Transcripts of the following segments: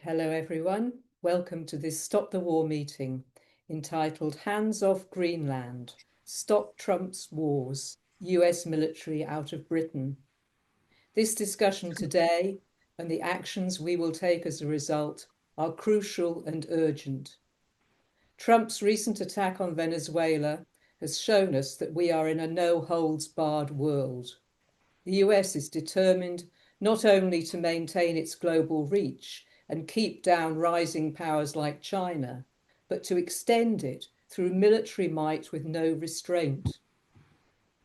Hello everyone, welcome to this Stop the War meeting entitled Hands Off Greenland, Stop Trump's Wars, US Military Out of Britain. This discussion today and the actions we will take as a result are crucial and urgent. Trump's recent attack on Venezuela has shown us that we are in a no-holds-barred world. The US is determined not only to maintain its global reach and keep down rising powers like China, but to extend it through military might with no restraint.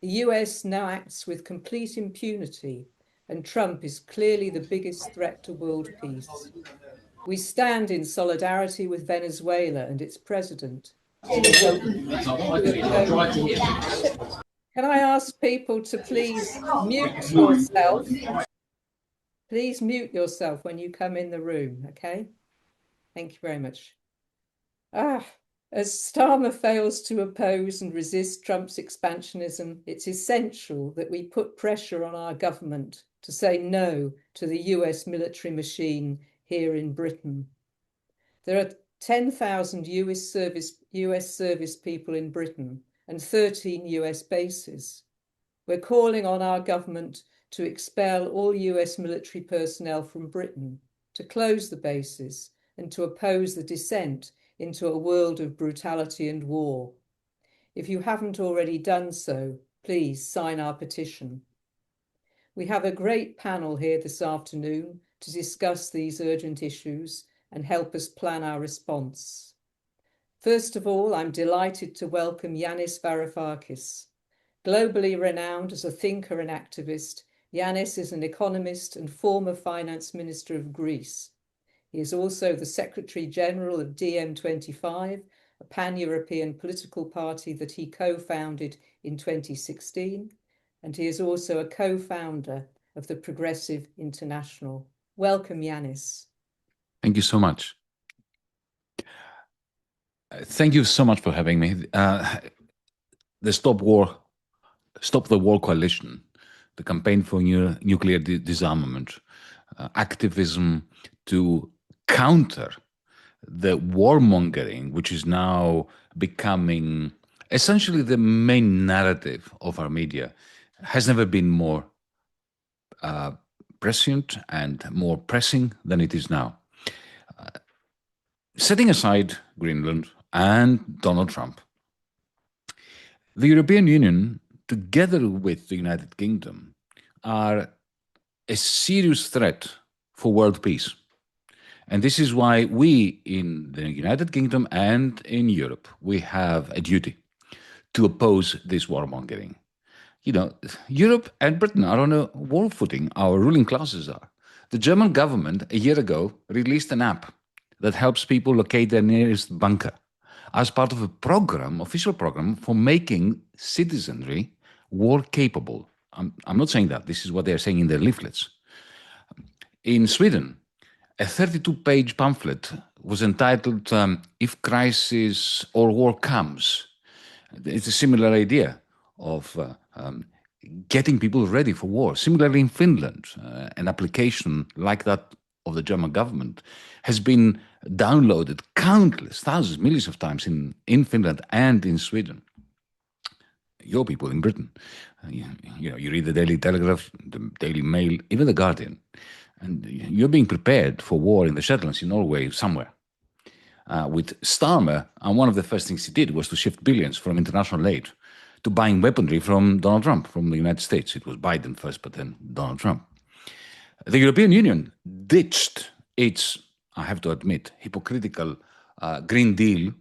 The US now acts with complete impunity, and Trump is clearly the biggest threat to world peace. We stand in solidarity with Venezuela and its president. Can I ask people to please mute yourself? Please mute yourself when you come in the room, okay? Thank you very much. As Starmer fails to oppose and resist Trump's expansionism, it's essential that we put pressure on our government to say no to the US military machine here in Britain. There are 10,000 US service people in Britain and 13 US bases. We're calling on our government to expel all US military personnel from Britain, to close the bases, and to oppose the descent into a world of brutality and war. If you haven't already done so, please sign our petition. We have a great panel here this afternoon to discuss these urgent issues and help us plan our response. First of all, I'm delighted to welcome Yanis Varoufakis. Globally renowned as a thinker and activist, Yanis is an economist and former finance minister of Greece. He is also the Secretary General of DiEM25, a pan-European political party that he co-founded in 2016, and he is also a co-founder of the Progressive International. Welcome, Yanis. Thank you so much. Thank you so much for having me. The Stop the War Coalition, the campaign for nuclear disarmament, activism to counter the warmongering, which is now becoming essentially the main narrative of our media, has never been more prescient and more pressing than it is now. Setting aside Greenland and Donald Trump, the European Union, together with the United Kingdom, are a serious threat for world peace. And this is why we in the United Kingdom and in Europe, we have a duty to oppose this warmongering. You know, Europe and Britain are on a war footing, our ruling classes are. The German government, a year ago, released an app that helps people locate their nearest bunker as part of a program, official program, for making citizenry war capable. I'm not saying that. This is what they're saying in their leaflets. In Sweden, a 32-page pamphlet was entitled If Crisis or War Comes. It's a similar idea of getting people ready for war. Similarly, in Finland, an application like that of the German government has been downloaded countless, thousands, millions of times in Finland and in Sweden. Your people in Britain, you read the Daily Telegraph, the Daily Mail, even the Guardian, and you're being prepared for war in the Shetlands, in Norway, somewhere. With Starmer, and one of the first things he did was to shift billions from international aid to buying weaponry from Donald Trump, from the United States. It was Biden first, but then Donald Trump. The European Union ditched its, I have to admit, hypocritical Green Deal,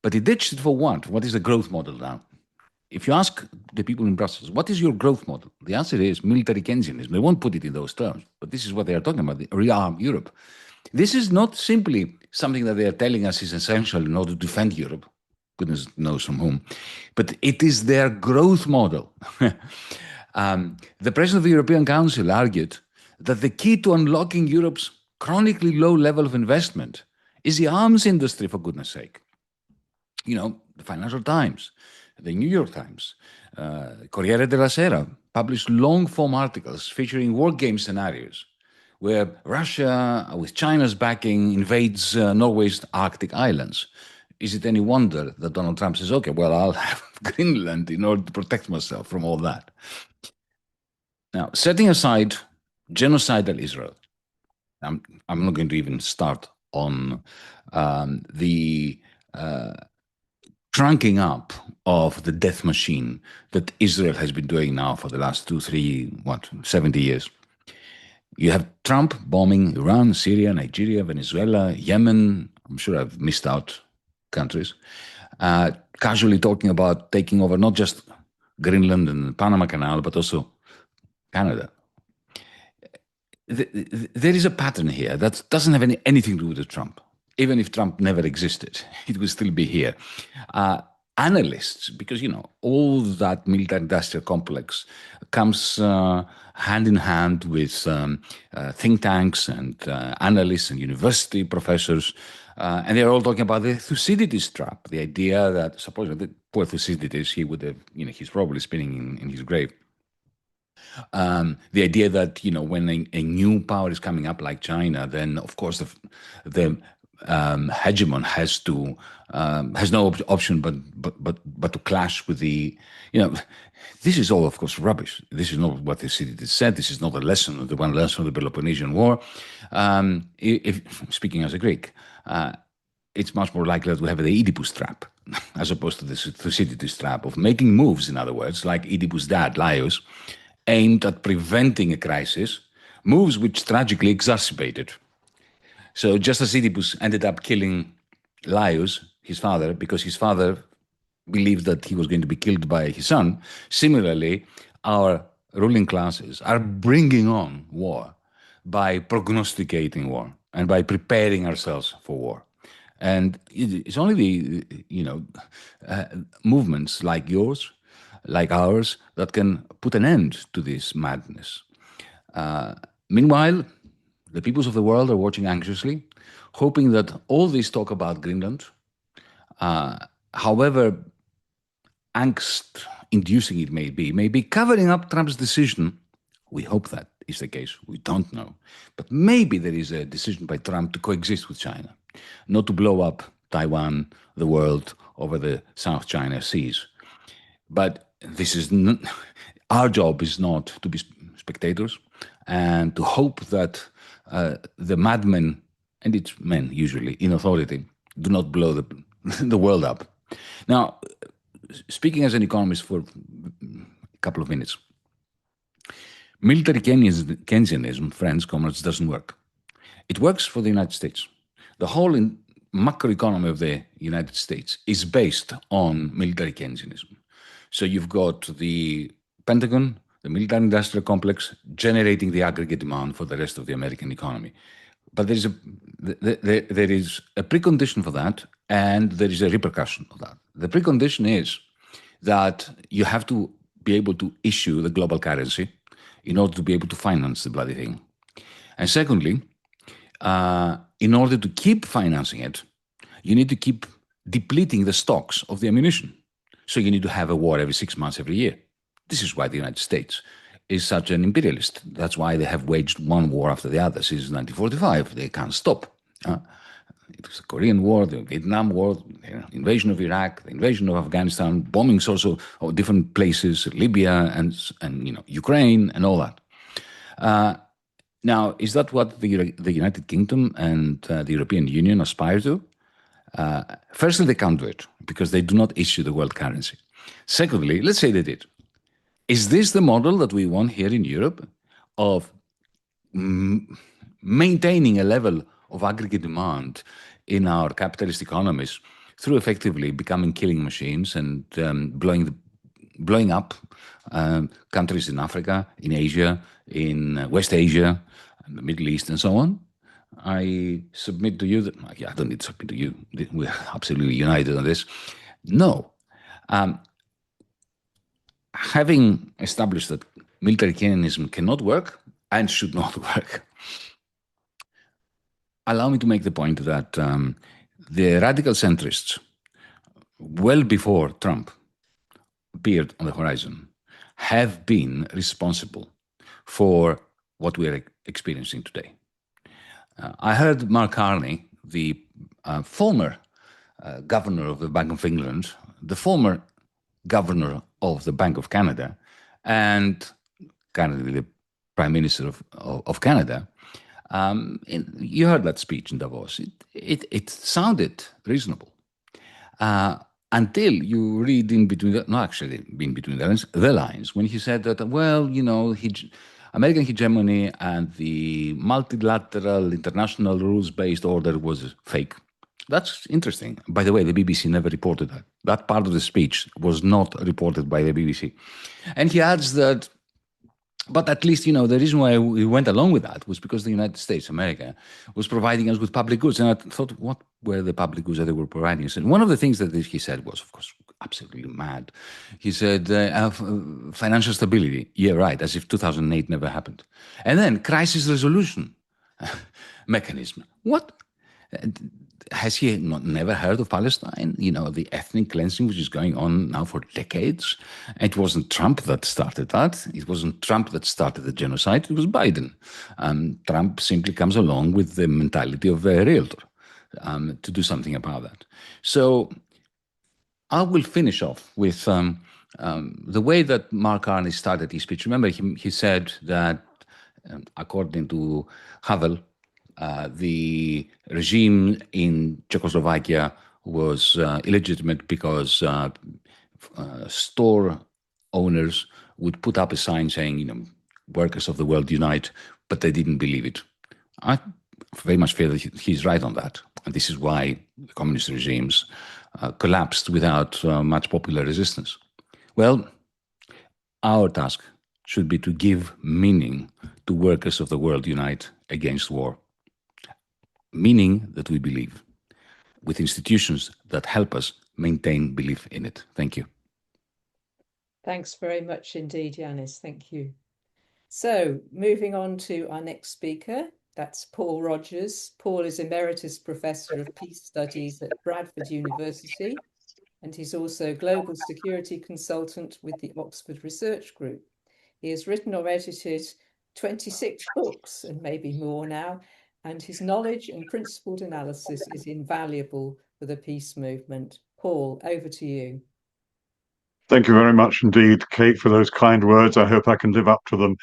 but it ditched it for what? What is the growth model now? If you ask the people in Brussels, what is your growth model? The answer is military Keynesianism. They won't put it in those terms, but this is what they are talking about, the rearm Europe. This is not simply something that they are telling us is essential in order to defend Europe, goodness knows from whom, but it is their growth model. The President of the European Council argued that the key to unlocking Europe's chronically low level of investment is the arms industry, for goodness sake. You know, the Financial Times, the New York Times, Corriere della Sera published long-form articles featuring war game scenarios where Russia, with China's backing, invades Norway's Arctic islands. Is it any wonder that Donald Trump says, okay, well, I'll have Greenland in order to protect myself from all that? Now, setting aside genocidal Israel, I'm not going to even start on the cranking up of the death machine that Israel has been doing now for the last 70 years. You have Trump bombing Iran, Syria, Nigeria, Venezuela, Yemen. I'm sure I've missed out countries. Casually talking about taking over not just Greenland and the Panama Canal, but also Canada. There is a pattern here that doesn't have anything to do with Trump. Even if Trump never existed, it would still be here. Analysts, because, all that military-industrial complex comes hand in hand with think tanks and analysts and university professors, and they're all talking about the Thucydides trap, the idea that, supposedly, poor Thucydides, he would have, he's probably spinning in his grave. The idea that, when a new power is coming up like China, then of course the hegemon has no option but to clash with the, this is all of course rubbish. This is not what Thucydides said. This is not a lesson, the one lesson of the Peloponnesian War. If speaking as a Greek, it's much more likely that we have the Oedipus trap as opposed to the Thucydides trap of making moves, in other words, like Oedipus' dad, Laius, aimed at preventing a crisis, moves which tragically exacerbated. So just as Oedipus ended up killing Laius, his father, because his father believed that he was going to be killed by his son, similarly, our ruling classes are bringing on war by prognosticating war and by preparing ourselves for war. And it's only the, movements like yours, like ours, that can put an end to this madness. Meanwhile, the peoples of the world are watching anxiously, hoping that all this talk about Greenland, however angst-inducing it may be covering up Trump's decision. We hope that is the case. We don't know. But maybe there is a decision by Trump to coexist with China, not to blow up Taiwan, the world, over the South China Seas. But this is not, our job is not to be spectators and to hope that the madmen, and it's men usually in authority, do not blow the world up. Now, speaking as an economist for a couple of minutes, military Keynesianism, friends, comrades, doesn't work. It works for the United States. The whole macroeconomy of the United States is based on military Keynesianism. So you've got the Pentagon, the military-industrial complex, generating the aggregate demand for the rest of the American economy. But there is a precondition for that, and there is a repercussion of that. The precondition is that you have to be able to issue the global currency in order to be able to finance the bloody thing. And secondly, in order to keep financing it, you need to keep depleting the stocks of the ammunition. So you need to have a war every 6 months, every year. This is why the United States is such an imperialist. That's why they have waged one war after the other since 1945. They can't stop. It was the Korean War, the Vietnam War, the invasion of Iraq, the invasion of Afghanistan, bombings also of different places, Libya and Ukraine and all that. Now, is that what the United Kingdom and the European Union aspire to? Firstly, they can't do it because they do not issue the world currency. Secondly, let's say they did. Is this the model that we want here in Europe of maintaining a level of aggregate demand in our capitalist economies through effectively becoming killing machines and blowing up countries in Africa, in Asia, in West Asia, and the Middle East, and so on? I submit to you that, I don't need to submit to you, we're absolutely united on this. No. Having established that military Keynesism cannot work and should not work, allow me to make the point that the radical centrists, well before Trump appeared on the horizon, have been responsible for what we are experiencing today. I heard Mark Carney, the former governor of the Bank of England, the former governor of the Bank of Canada, and currently the Prime Minister of Canada. You heard that speech in Davos. It sounded reasonable until you read in between the lines, when he said that, well, you know, American hegemony and the multilateral international rules-based order was fake. That's interesting. By the way, the BBC never reported that. That part of the speech was not reported by the BBC. And he adds that, but at least, you know, the reason why we went along with that was because the United States, America, was providing us with public goods. And I thought, what were the public goods that they were providing us? And one of the things that he said was, of course, absolutely mad. He said, financial stability. Yeah, right, as if 2008 never happened. And then crisis resolution mechanism. What? Has he never heard of Palestine? You know, the ethnic cleansing which is going on now for decades. It wasn't Trump that started that. It wasn't Trump that started the genocide. It was Biden. Trump simply comes along with the mentality of a realtor to do something about that. So I will finish off with the way that Mark Carney started his speech. Remember, he said that according to Havel, the regime in Czechoslovakia was illegitimate because store owners would put up a sign saying, you know, workers of the world unite, but they didn't believe it. I very much feel that he's right on that. And this is why the communist regimes collapsed without much popular resistance. Well, our task should be to give meaning to workers of the world unite against war. Meaning that we believe, with institutions that help us maintain belief in it. Thank you. Thanks very much indeed, Yanis. Thank you. So, moving on to our next speaker, that's Paul Rogers. Paul is Emeritus Professor of Peace Studies at Bradford University, and he's also Global Security Consultant with the Oxford Research Group. He has written or edited 26 books, and maybe more now, and his knowledge and principled analysis is invaluable for the peace movement. Paul, over to you. Thank you very much indeed, Kate, for those kind words. I hope I can live up to them.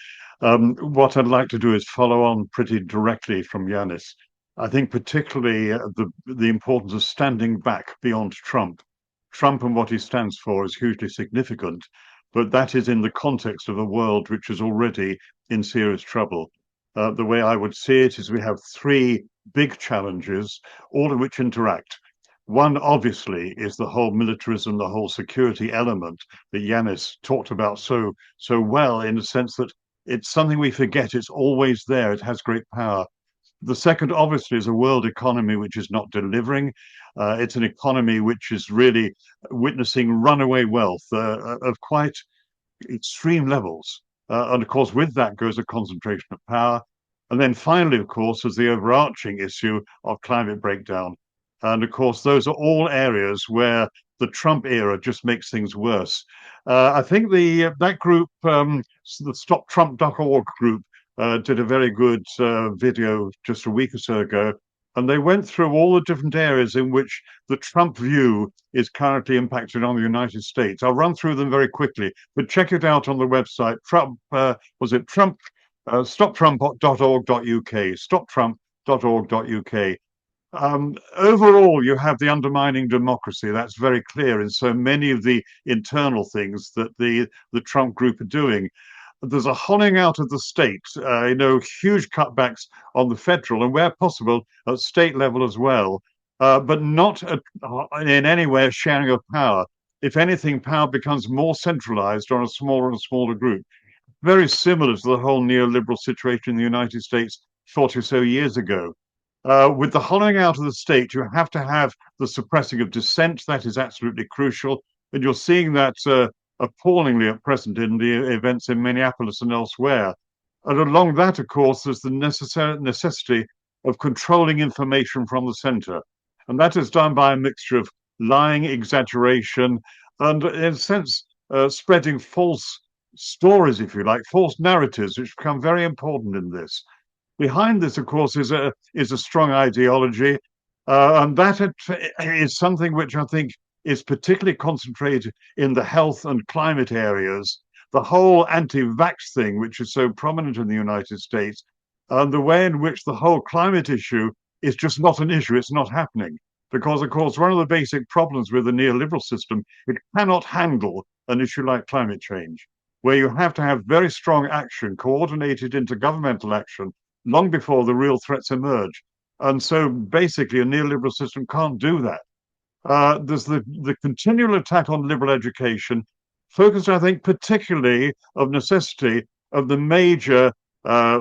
What I'd like to do is follow on pretty directly from Yanis. I think particularly the importance of standing back beyond Trump. Trump and what he stands for is hugely significant, but that is in the context of a world which is already in serious trouble. The way I would see it is we have three big challenges, all of which interact. One, obviously, is the whole militarism, the whole security element that Yanis talked about so well, in the sense that it's something we forget. It's always there. It has great power. The second, obviously, is a world economy which is not delivering. It's an economy which is really witnessing runaway wealth of quite extreme levels. And of course, with that goes a concentration of power. And then finally, of course, is the overarching issue of climate breakdown. And of course, those are all areas where the Trump era just makes things worse. I think that group, the StopTrump.org group, did a very good video just a week or so ago. And they went through all the different areas in which the Trump view is currently impacted on the United States. I'll run through them very quickly, but check it out on the website. StopTrump.org.uk, StopTrump.org.uk. Overall, you have the undermining democracy. That's very clear in so many of the internal things that the Trump group are doing. There's a hollowing out of the state, huge cutbacks on the federal and where possible at state level as well, but not in any way a sharing of power. If anything, power becomes more centralized on a smaller and smaller group. Very similar to the whole neoliberal situation in the United States 40 or so years ago. With the hollowing out of the state, you have to have the suppressing of dissent. That is absolutely crucial. And you're seeing that appallingly at present in the events in Minneapolis and elsewhere. And along that, of course, there's the necessity of controlling information from the center. And that is done by a mixture of lying, exaggeration, and in a sense, spreading false stories, if you like, false narratives, which become very important in this. Behind this, of course, is a strong ideology, and that is something which I think is particularly concentrated in the health and climate areas. The whole anti-vax thing, which is so prominent in the United States, and the way in which the whole climate issue is just not an issue, it's not happening. Because, of course, one of the basic problems with the neoliberal system, it cannot handle an issue like climate change, where you have to have very strong action, coordinated intergovernmental action, long before the real threats emerge. And so basically a neoliberal system can't do that. There's the continual attack on liberal education, focused, I think, particularly of necessity of the major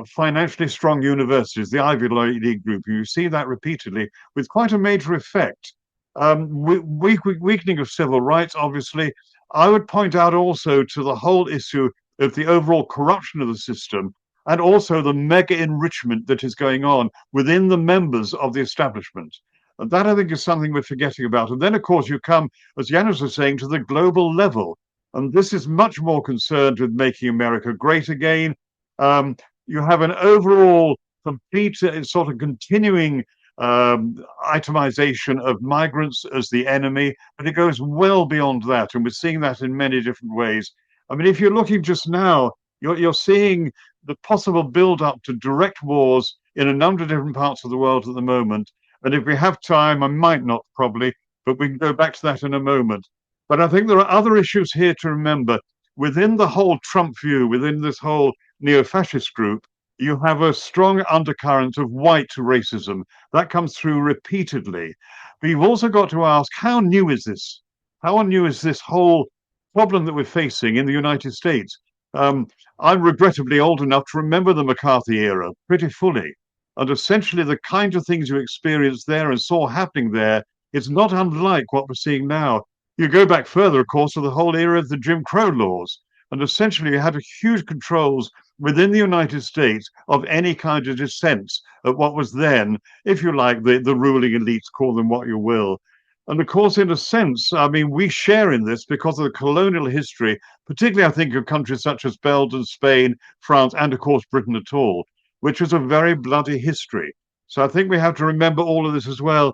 financially strong universities, the Ivy League group. You see that repeatedly with quite a major effect. Weakening of civil rights, obviously. I would point out also to the whole issue of the overall corruption of the system and also the mega enrichment that is going on within the members of the establishment. And that, I think, is something we're forgetting about. And then, of course, you come, as Yanis was saying, to the global level. And this is much more concerned with making America great again. You have an overall complete sort of continuing itemization of migrants as the enemy, but it goes well beyond that. And we're seeing that in many different ways. I mean, if you're looking just now, you're seeing the possible build-up to direct wars in a number of different parts of the world at the moment. And if we have time, I might not probably, but we can go back to that in a moment. But I think there are other issues here to remember. Within the whole Trump view, within this whole neo-fascist group, you have a strong undercurrent of white racism. That comes through repeatedly. But you've also got to ask, how new is this? How new is this whole problem that we're facing in the United States? I'm regrettably old enough to remember the McCarthy era pretty fully. And essentially the kind of things you experienced there and saw happening there is not unlike what we're seeing now. You go back further, of course, to the whole era of the Jim Crow laws. And essentially you had huge controls within the United States of any kind of dissent at what was then, if you like, the ruling elites, call them what you will. And of course, in a sense, I mean, we share in this because of the colonial history, particularly, I think, of countries such as Belgium, Spain, France, and of course, Britain at all, which was a very bloody history. So I think we have to remember all of this as well.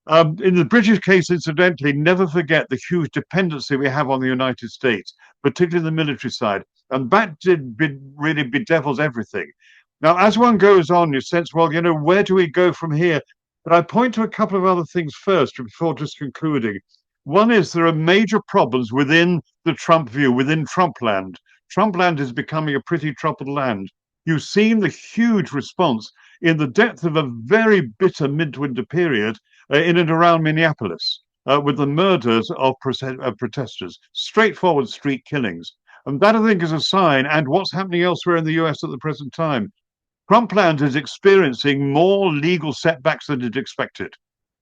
In the British case, incidentally, never forget the huge dependency we have on the United States, particularly the military side. And that really bedevils everything. Now, as one goes on, you sense, well, you know, where do we go from here? But I point to a couple of other things first before just concluding. One is there are major problems within the Trump view, within Trumpland. Trumpland is becoming a pretty troubled land. You've seen the huge response in the depth of a very bitter midwinter period in and around Minneapolis with the murders of protesters, straightforward street killings. And that, I think, is a sign, and what's happening elsewhere in the US at the present time. Trumpland is experiencing more legal setbacks than it expected.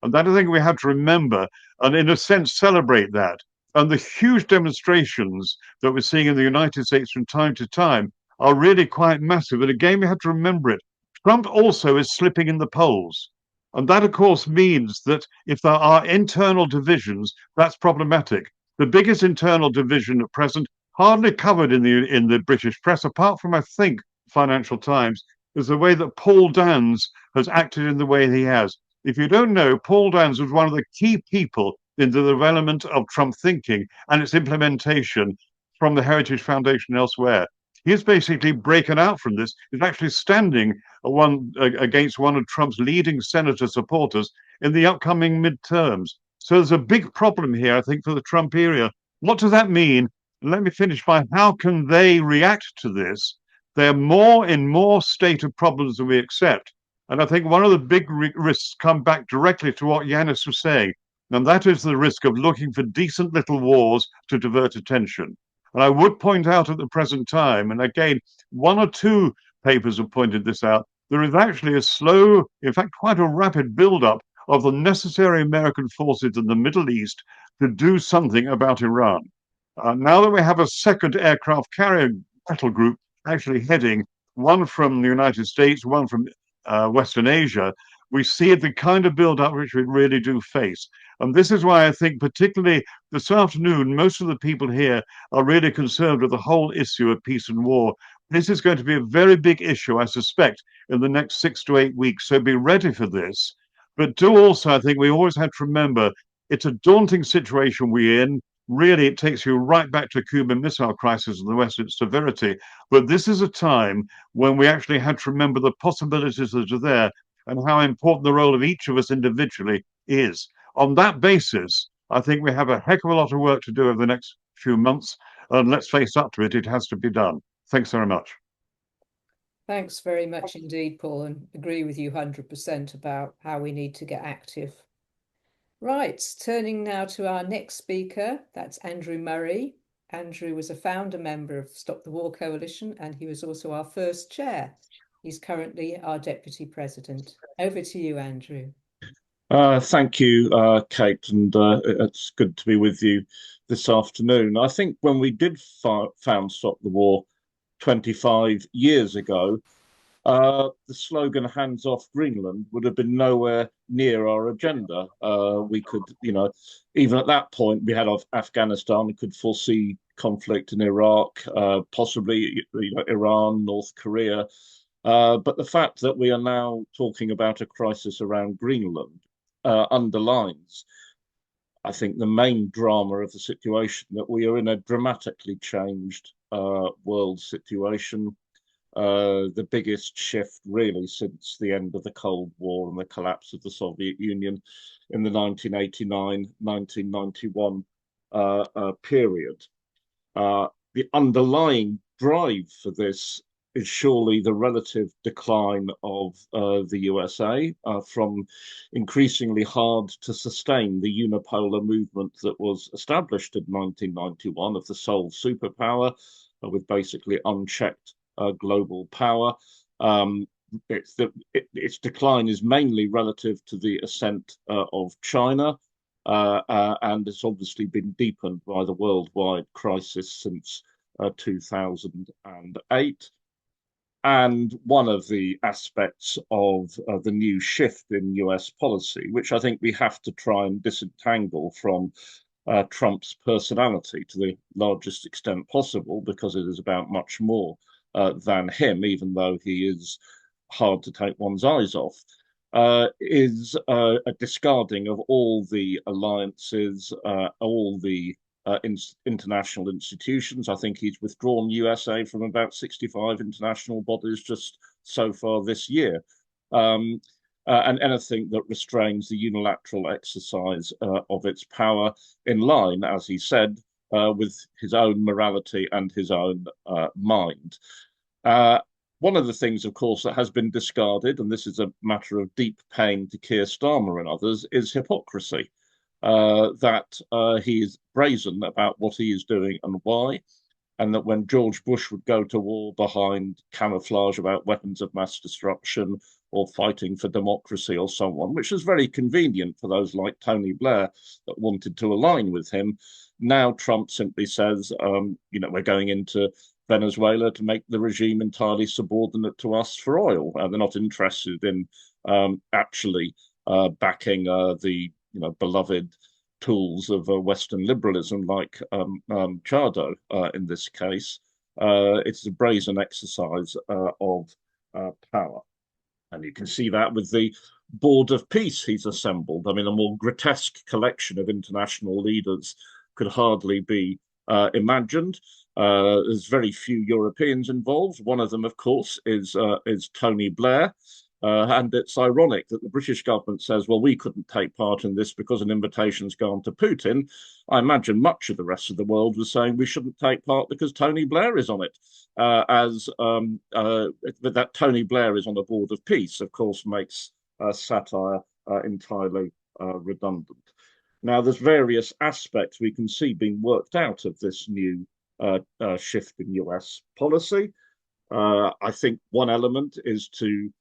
And that, I think, we have to remember and, in a sense, celebrate that. And the huge demonstrations that we're seeing in the United States from time to time are really quite massive. And again, we have to remember it. Trump also is slipping in the polls. And that, of course, means that if there are internal divisions, that's problematic. The biggest internal division at present, hardly covered in the British press, apart from, I think, Financial Times, is the way that Paul Dans has acted in the way he has. If you don't know, Paul Dans was one of the key people in the development of Trump thinking and its implementation from the Heritage Foundation elsewhere. He's basically breaking out from this. He's actually standing against one of Trump's leading senator supporters in the upcoming midterms. So there's a big problem here, I think, for the Trump era. What does that mean? Let me finish by how can they react to this? They're in more state of problems than we accept. And I think one of the big risks come back directly to what Yanis was saying, and that is the risk of looking for decent little wars to divert attention. And I would point out at the present time, and again, one or two papers have pointed this out, there is actually a slow, in fact, quite a rapid buildup of the necessary American forces in the Middle East to do something about Iran. Now that we have a second aircraft carrier battle group actually heading, one from the United States, one from Western Asia, we see the kind of build-up which we really do face. And this is why I think, particularly this afternoon, most of the people here are really concerned with the whole issue of peace and war. This is going to be a very big issue, I suspect, in the next 6 to 8 weeks. So be ready for this. But do also, I think we always have to remember it's a daunting situation we're in. Really, it takes you right back to the Cuban Missile Crisis and the Western severity. But this is a time when we actually had to remember the possibilities that are there and how important the role of each of us individually is. On that basis, I think we have a heck of a lot of work to do over the next few months. And let's face up to it, it has to be done. Thanks very much. Thanks very much indeed, Paul, and agree with you 100% about how we need to get active. Right, turning now to our next speaker, that's Andrew Murray. Andrew was a founder member of Stop the War Coalition, and he was also our first chair. He's currently our deputy president. Over to you, Andrew. Thank you, Kate, and it's good to be with you this afternoon. I think when we did found Stop the War 25 years ago, the slogan "Hands off Greenland" would have been nowhere near our agenda. We could, even at that point, we had Afghanistan, we could foresee conflict in Iraq, possibly Iran, North Korea. But the fact that we are now talking about a crisis around Greenland underlines, I think, the main drama of the situation, that we are in a dramatically changed world situation. The biggest shift really since the end of the Cold War and the collapse of the Soviet Union in the 1989-1991 period. The underlying drive for this is surely the relative decline of the USA from increasingly hard to sustain the unipolar movement that was established in 1991 of the sole superpower with basically unchecked global power. Its decline is mainly relative to the ascent of China, and it's obviously been deepened by the worldwide crisis since 2008. And one of the aspects of the new shift in US policy, which I think we have to try and disentangle from Trump's personality to the largest extent possible, because it is about much more than him, even though he is hard to take one's eyes off, is a discarding of all the alliances, all the international institutions. I think he's withdrawn USA from about 65 international bodies just so far this year. And anything that restrains the unilateral exercise of its power, in line, as he said, with his own morality and his own mind. One of the things, of course, that has been discarded, and this is a matter of deep pain to Keir Starmer and others, is hypocrisy. That he is brazen about what he is doing and why, and that when George Bush would go to war behind camouflage about weapons of mass destruction or fighting for democracy or so on, which was very convenient for those like Tony Blair that wanted to align with him, now Trump simply says, we're going into Venezuela to make the regime entirely subordinate to us for oil. They're not interested in actually backing the beloved tools of Western liberalism like Chado in this case. It's a brazen exercise of power. And you can see that with the Board of Peace he's assembled. I mean, a more grotesque collection of international leaders could hardly be imagined. There's very few Europeans involved. One of them, of course, is Tony Blair. And it's ironic that the British government says, well, we couldn't take part in this because an invitation's gone to Putin. I imagine much of the rest of the world was saying we shouldn't take part because Tony Blair is on it. That Tony Blair is on the Board of Peace, of course, makes satire entirely redundant. Now, there's various aspects we can see being worked out of this new shift in US policy. I think one element is to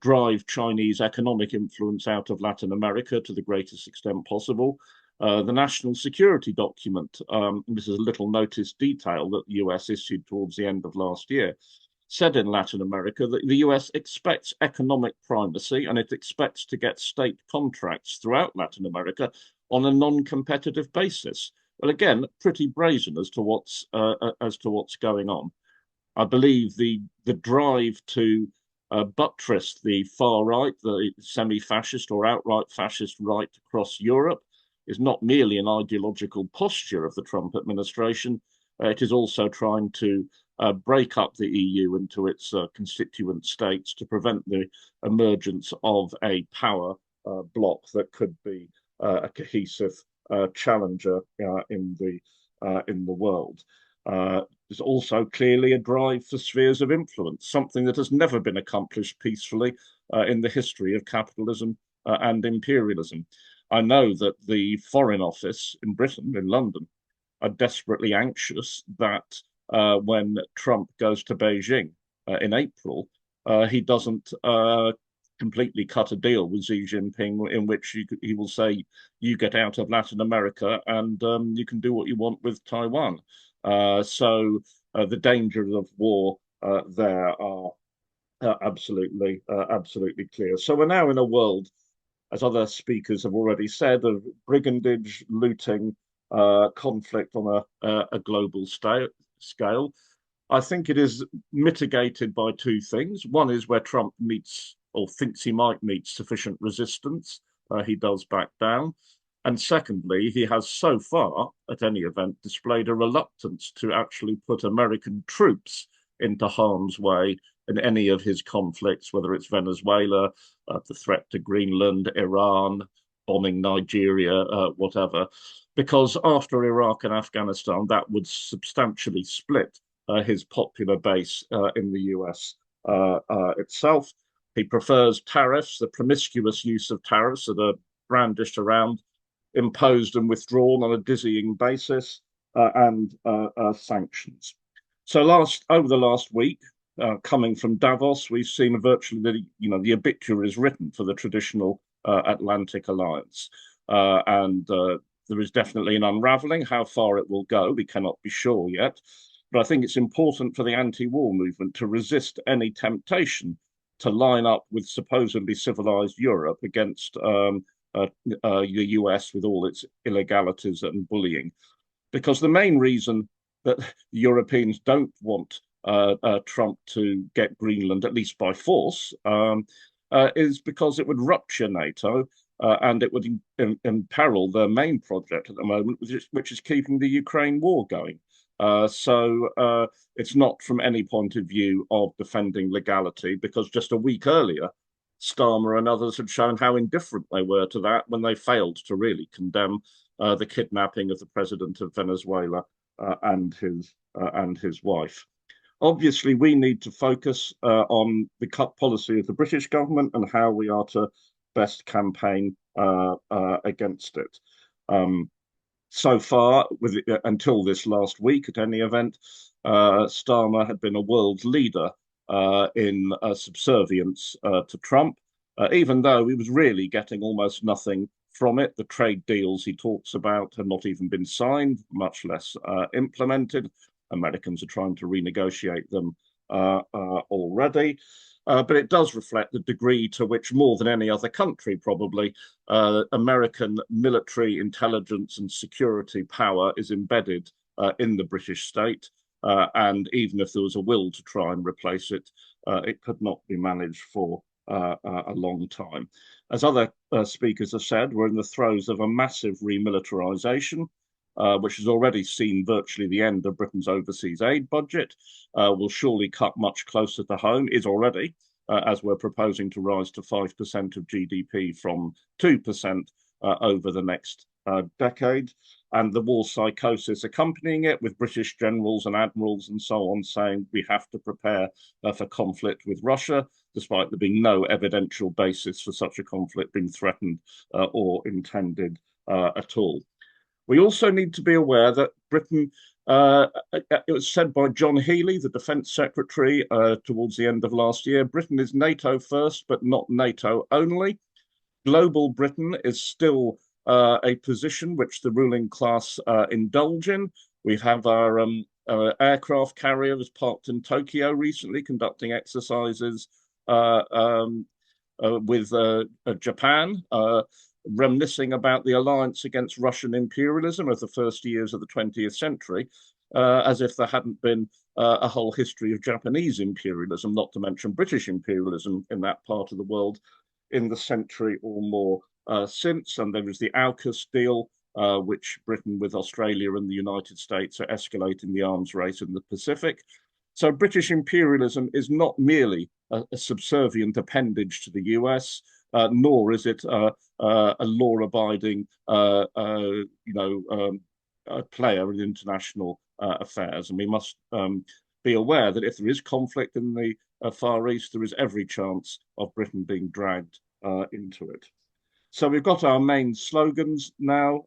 drive Chinese economic influence out of Latin America to the greatest extent possible. The national security document, this is a little notice detail that the US issued towards the end of last year, said in Latin America that the US expects economic primacy and it expects to get state contracts throughout Latin America on a non-competitive basis. Well, again, pretty brazen as to what's going on. I believe the drive to buttress the far right, the semi-fascist or outright fascist right across Europe, is not merely an ideological posture of the Trump administration. It is also trying to break up the EU into its constituent states to prevent the emergence of a power bloc that could be a cohesive challenger in the world. There's also clearly a drive for spheres of influence, something that has never been accomplished peacefully in the history of capitalism and imperialism. I know that the Foreign Office in Britain, in London, are desperately anxious that when Trump goes to Beijing in April, he doesn't completely cut a deal with Xi Jinping in which he will say, you get out of Latin America and you can do what you want with Taiwan. So the dangers of war there are absolutely clear. So we're now in a world, as other speakers have already said, of brigandage, looting, conflict on a global scale. I think it is mitigated by two things. One is where Trump meets or thinks he might meet sufficient resistance, he does back down. And secondly, he has so far, at any event, displayed a reluctance to actually put American troops into harm's way in any of his conflicts, whether it's Venezuela, the threat to Greenland, Iran, bombing Nigeria, whatever. Because after Iraq and Afghanistan, that would substantially split his popular base in the US itself. He prefers tariffs, the promiscuous use of tariffs that are brandished around, imposed and withdrawn on a dizzying basis, and sanctions. So over the last week, coming from Davos, we've seen virtually the obituaries written for the traditional Atlantic alliance, and there is definitely an unraveling. How far it will go, we cannot be sure yet. But I think it's important for the anti-war movement to resist any temptation to line up with supposedly civilized Europe against the US with all its illegalities and bullying. Because the main reason that Europeans don't want Trump to get Greenland, at least by force, is because it would rupture NATO and it would imperil their main project at the moment, which is keeping the Ukraine war going. So it's not from any point of view of defending legality, because just a week earlier, Starmer and others had shown how indifferent they were to that when they failed to really condemn the kidnapping of the president of Venezuela and his wife. Obviously, we need to focus on the policy of the British government and how we are to best campaign against it. So far, until this last week, at any event, Starmer had been a world leader in subservience to Trump, even though he was really getting almost nothing from it. The trade deals he talks about have not even been signed, much less implemented. Americans are trying to renegotiate them already. But it does reflect the degree to which, more than any other country probably, American military intelligence and security power is embedded in the British state. And even if there was a will to try and replace it, it could not be managed for a long time. As other speakers have said, we're in the throes of a massive remilitarization, which has already seen virtually the end of Britain's overseas aid budget, will surely cut much closer to home, is already, as we're proposing to rise to 5% of GDP from 2% over the next decade. And the war psychosis accompanying it, with British generals and admirals and so on saying we have to prepare for conflict with Russia, despite there being no evidential basis for such a conflict being threatened or intended at all. We also need to be aware that Britain, it was said by John Healey, the Defence Secretary, towards the end of last year, Britain is NATO first, but not NATO only. Global Britain is still a position which the ruling class indulge in. We have our aircraft carrier was parked in Tokyo recently, conducting exercises with Japan, reminiscing about the alliance against Russian imperialism of the first years of the 20th century, as if there hadn't been a whole history of Japanese imperialism, not to mention British imperialism in that part of the world in the century or more since. And there was the AUKUS deal, which Britain with Australia and the United States are escalating the arms race in the Pacific. So British imperialism is not merely a subservient appendage to the US, nor is it a law-abiding, player in international affairs. And we must be aware that if there is conflict in the Far East, there is every chance of Britain being dragged into it. So we've got our main slogans now,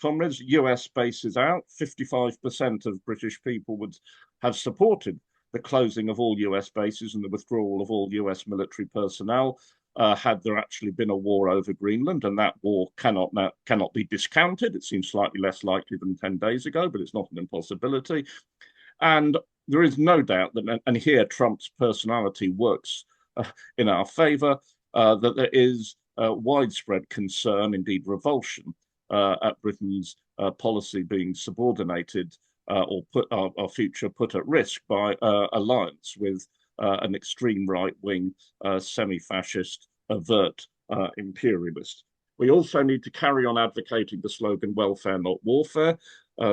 comrades. US bases out. 55% of British people would have supported the closing of all US bases and the withdrawal of all US military personnel had there actually been a war over Greenland, and that war cannot be discounted. It seems slightly less likely than 10 days ago, but it's not an impossibility. And there is no doubt that, and here Trump's personality works in our favor, that there is widespread concern, indeed revulsion, at Britain's policy being subordinated or put our future put at risk by alliance with an extreme right-wing, semi-fascist, overt imperialist. We also need to carry on advocating the slogan, welfare, not warfare.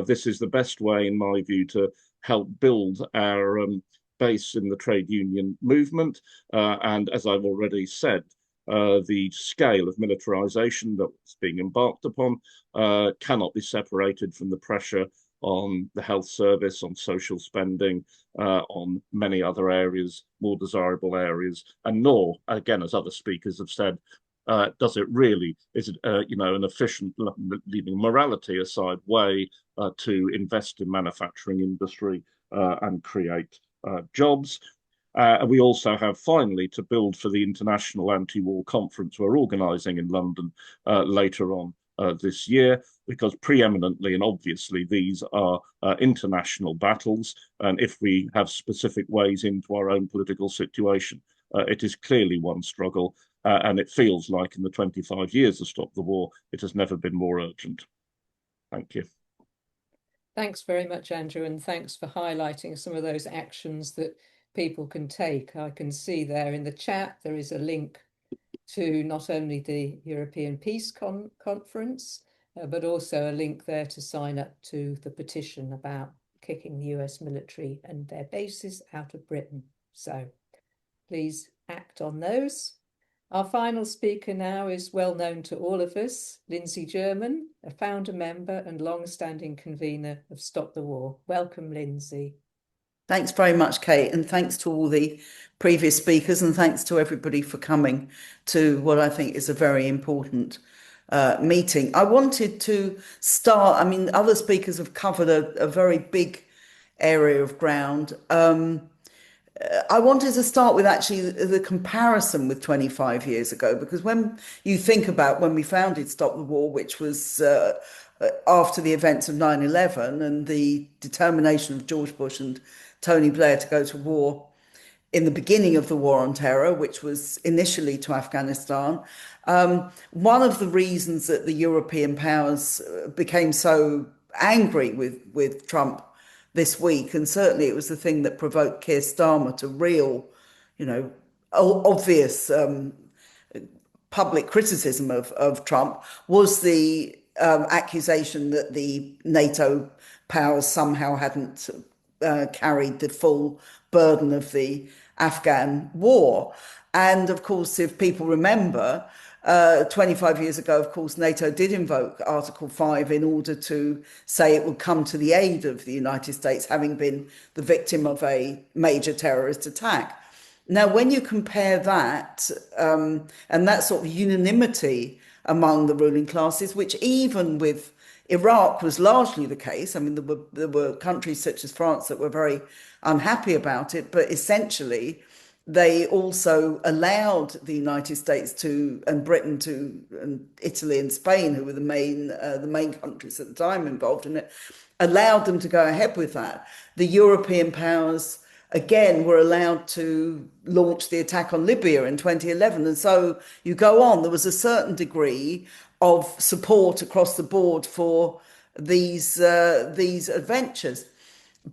This is the best way, in my view, to help build our base in the trade union movement. And as I've already said, the scale of militarization that's being embarked upon cannot be separated from the pressure on the health service, on social spending, on many other areas, more desirable areas, and nor, again, as other speakers have said, is it an efficient, leaving morality aside, way to invest in manufacturing industry and create jobs. We also have, finally, to build for the International Anti-War Conference we're organising in London later on this year, because preeminently and obviously these are international battles, and if we have specific ways into our own political situation, it is clearly one struggle, and it feels like in the 25 years of Stop the War, it has never been more urgent. Thank you. Thanks very much, Andrew, and thanks for highlighting some of those actions that people can take. I can see there in the chat there is a link to not only the European Peace Conference, but also a link there to sign up to the petition about kicking the US military and their bases out of Britain. So please act on those. Our final speaker now is well known to all of us, Lindsey German, a founder member and long-standing convener of Stop the War. Welcome, Lindsey. Thanks very much, Kate, and thanks to all the previous speakers, and thanks to everybody for coming to what I think is a very important meeting. I wanted to start, I mean, other speakers have covered a very big area of ground. I wanted to start with actually the comparison with 25 years ago, because when you think about when we founded Stop the War, which was after the events of 9/11 and the determination of George Bush and Tony Blair to go to war in the beginning of the war on terror, which was initially to Afghanistan, one of the reasons that the European powers became so angry with Trump this week, and certainly it was the thing that provoked Keir Starmer to real, obvious public criticism of Trump, was the accusation that the NATO powers somehow hadn't carried the full burden of the Afghan war. And of course, if people remember, 25 years ago, of course, NATO did invoke Article 5 in order to say it would come to the aid of the United States, having been the victim of a major terrorist attack. Now, when you compare that and that sort of unanimity among the ruling classes, which even with Iraq was largely the case. I mean, there were countries such as France that were very unhappy about it, but essentially they also allowed the United States and Britain and Italy and Spain, who were the main countries at the time involved in it, allowed them to go ahead with that. The European powers, again, were allowed to launch the attack on Libya in 2011. And so you go on, there was a certain degree of support across the board for these adventures.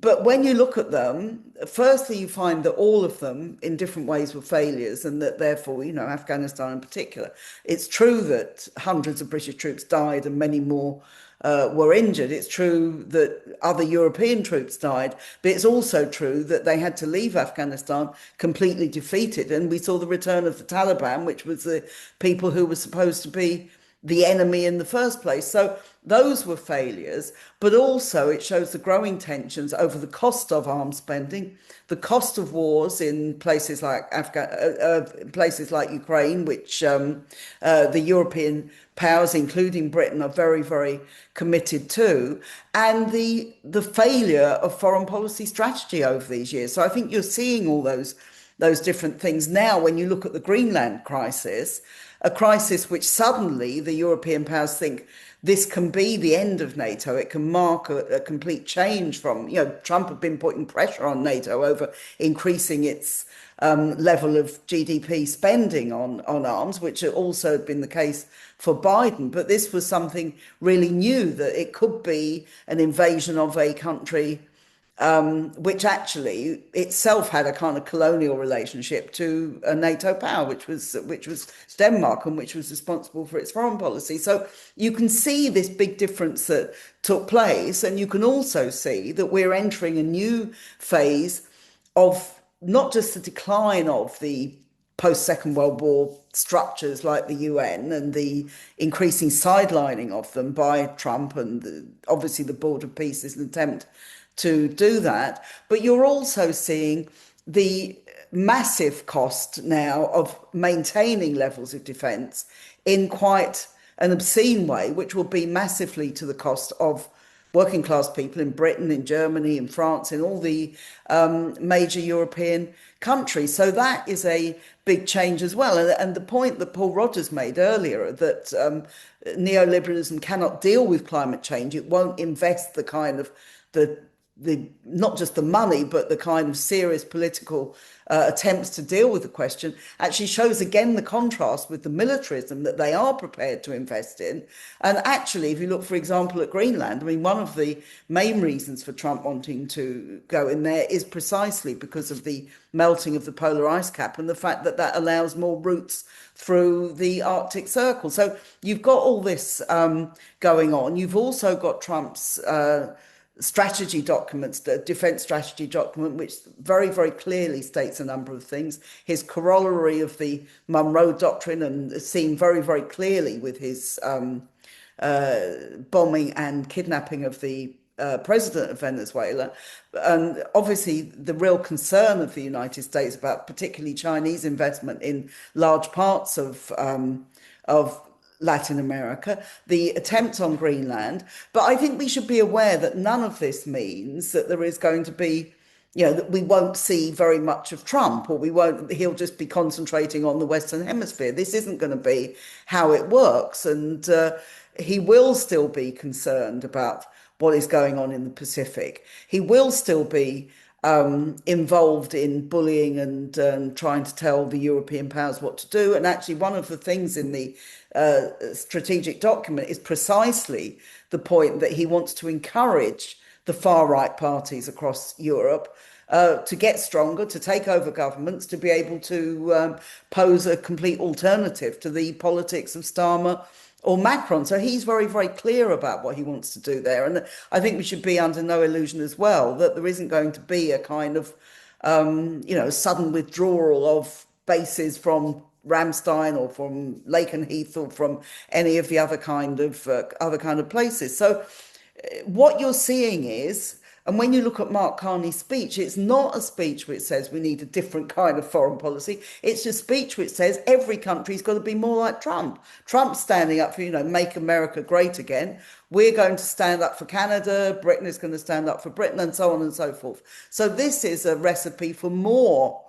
But when you look at them, firstly, you find that all of them in different ways were failures, and that therefore, Afghanistan in particular, it's true that hundreds of British troops died and many more were injured. It's true that other European troops died, but it's also true that they had to leave Afghanistan completely defeated. And we saw the return of the Taliban, which was the people who were supposed to be the enemy in the first place. So those were failures, but also it shows the growing tensions over the cost of arms spending, the cost of wars in places like Ukraine, which the European powers, including Britain, are very, very committed to, and the failure of foreign policy strategy over these years. So I think you're seeing all those different things now when you look at the Greenland crisis, a crisis which suddenly the European powers think this can be the end of NATO. It can mark a complete change from, Trump had been putting pressure on NATO over increasing its level of GDP spending on arms, which also had been the case for Biden. But this was something really new, that it could be an invasion of a country which actually itself had a kind of colonial relationship to a NATO power, which was Denmark, and which was responsible for its foreign policy. So you can see this big difference that took place, and you can also see that we're entering a new phase of not just the decline of the post-Second World War structures like the UN and the increasing sidelining of them by Trump, and obviously the Board of Peace is an attempt to do that. But you're also seeing the massive cost now of maintaining levels of defence in quite an obscene way, which will be massively to the cost of working class people in Britain, in Germany, in France, in all the major European countries. So that is a big change as well. And the point that Paul Rogers made earlier, that neoliberalism cannot deal with climate change, it won't invest the kind of the not just the money, but the kind of serious political attempts to deal with the question, actually shows again the contrast with the militarism that they are prepared to invest in. And actually, if you look, for example, at Greenland, I mean, one of the main reasons for Trump wanting to go in there is precisely because of the melting of the polar ice cap and the fact that that allows more routes through the Arctic Circle. So you've got all this going on. You've also got Trump's strategy documents, the defense strategy document, which very, very clearly states a number of things. His corollary of the Monroe Doctrine, and seen very, very clearly with his bombing and kidnapping of the president of Venezuela. And obviously the real concern of the United States about particularly Chinese investment in large parts of Latin America, the attempt on Greenland. But I think we should be aware that none of this means that there is going to be, that we won't see very much of Trump, or he'll just be concentrating on the Western Hemisphere. This isn't going to be how it works. And he will still be concerned about what is going on in the Pacific. He will still be involved in bullying and trying to tell the European powers what to do. And actually, one of the things in the strategic document is precisely the point that he wants to encourage the far-right parties across Europe to get stronger, to take over governments, to be able to pose a complete alternative to the politics of Starmer or Macron. So he's very, very clear about what he wants to do there. And I think we should be under no illusion as well that there isn't going to be a kind of, sudden withdrawal of bases from Ramstein or from Lakenheath or from any of the other kind of places. So what you're seeing is, and when you look at Mark Carney's speech, it's not a speech which says we need a different kind of foreign policy. It's a speech which says every country's got to be more like Trump. Trump's standing up for, make America great again. We're going to stand up for Canada. Britain is going to stand up for Britain, and so on and so forth. So this is a recipe for more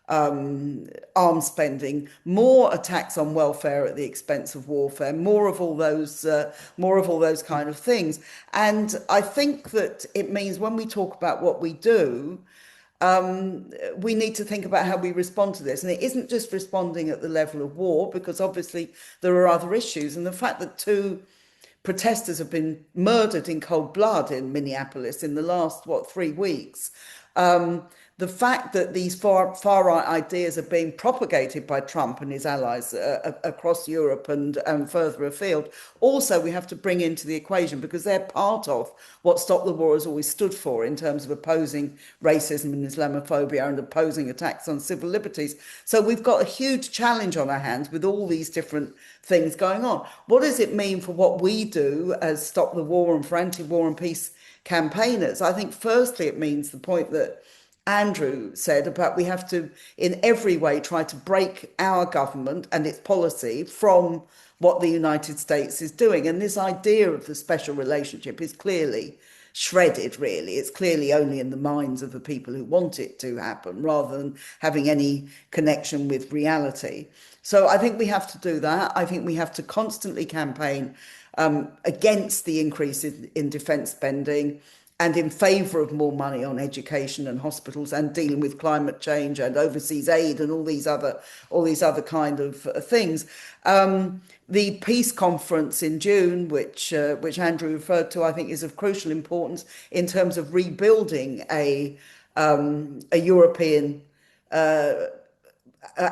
arms spending, more attacks on welfare at the expense of warfare, more of all those kind of things. And I think that it means when we talk about what we do, we need to think about how we respond to this. And it isn't just responding at the level of war, because obviously there are other issues. And the fact that 2 protesters have been murdered in cold blood in Minneapolis in the last, 3 weeks. The fact that these far-right ideas are being propagated by Trump and his allies across Europe and further afield, also we have to bring into the equation, because they're part of what Stop the War has always stood for in terms of opposing racism and Islamophobia and opposing attacks on civil liberties. So we've got a huge challenge on our hands with all these different things going on. What does it mean for what we do as Stop the War and for anti-war and peace campaigners? I think firstly it means the point that Andrew said about we have to in every way try to break our government and its policy from what the United States is doing. And this idea of the special relationship is clearly shredded, really. It's clearly only in the minds of the people who want it to happen, rather than having any connection with reality. So I think we have to do that. I think we have to constantly campaign against the increase in defence spending and in favour of more money on education and hospitals and dealing with climate change and overseas aid and all these other kind of things. The peace conference in June, which Andrew referred to, I think is of crucial importance in terms of rebuilding a European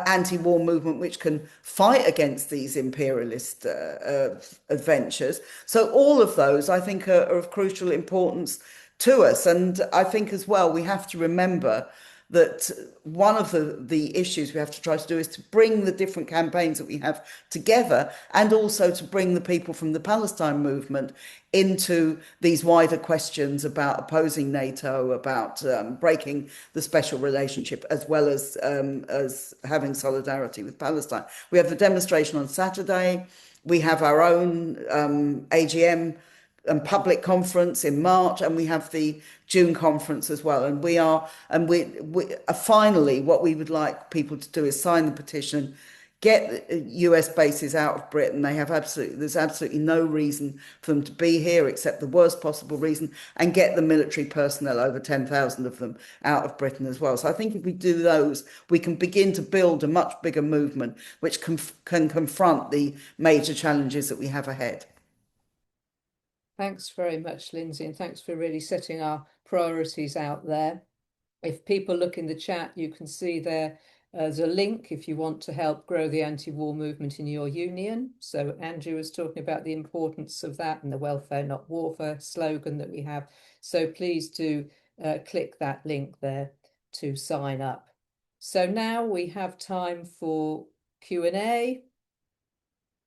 anti-war movement which can fight against these imperialist adventures. So all of those, I think, are of crucial importance to us. And I think as well, we have to remember that one of the issues we have to try to do is to bring the different campaigns that we have together, and also to bring the people from the Palestine movement into these wider questions about opposing NATO, about breaking the special relationship, as well as having solidarity with Palestine. We have the demonstration on Saturday. We have our own AGM and public conference in March, and we have the June conference as well. And we finally, what we would like people to do is sign the petition, get US bases out of Britain. There's absolutely no reason for them to be here except the worst possible reason, and get the military personnel, over 10,000 of them, out of Britain as well. So I think if we do those, we can begin to build a much bigger movement which can confront the major challenges that we have ahead. Thanks very much, Lindsey, and thanks for really setting our priorities out there. If people look in the chat, you can see there's a link if you want to help grow the anti-war movement in your union. So Andrew was talking about the importance of that and the welfare, not warfare slogan that we have. So please do click that link there to sign up. So now we have time for Q&A.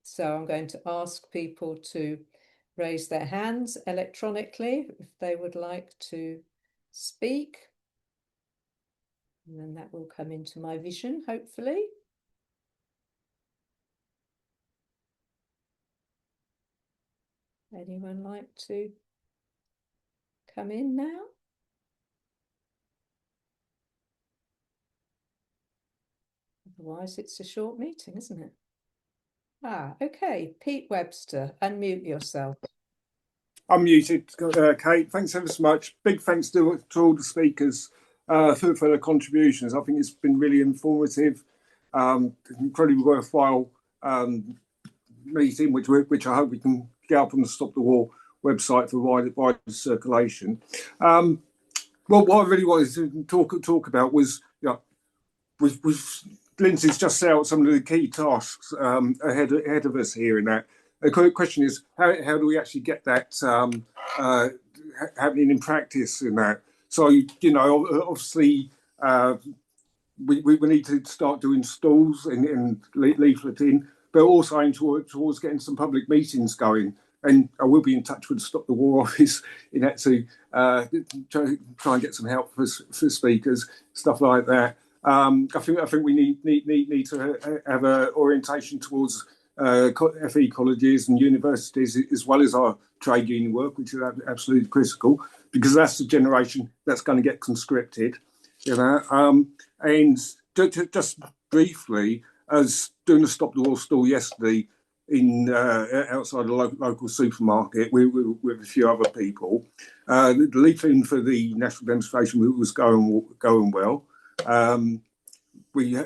So I'm going to ask people to raise their hands electronically if they would like to speak. And then that will come into my vision, hopefully. Anyone like to come in now? Otherwise, it's a short meeting, isn't it? Okay. Pete Webster, unmute yourself. I'm muted, Kate. Thanks ever so much. Big thanks to all the speakers for their contributions. I think it's been really informative, incredibly worthwhile meeting, which I hope we can get up on the Stop the War website for wider circulation. Well, what I really wanted to talk about was, Lindsey's just set out some of the key tasks ahead of us here in that. The question is, how do we actually get that happening in practice in that? So, obviously, we need to start doing stalls and leafleting, but also aim towards getting some public meetings going. And I will be in touch with the Stop the War office in that to try and get some help for speakers, stuff like that. I think we need to have an orientation towards FE colleges and universities, as well as our trade union work, which is absolutely critical, because that's the generation that's going to get conscripted, and just briefly, as doing a Stop the War stall yesterday in outside a local supermarket with a few other people. The leafleting for the national demonstration was going well. We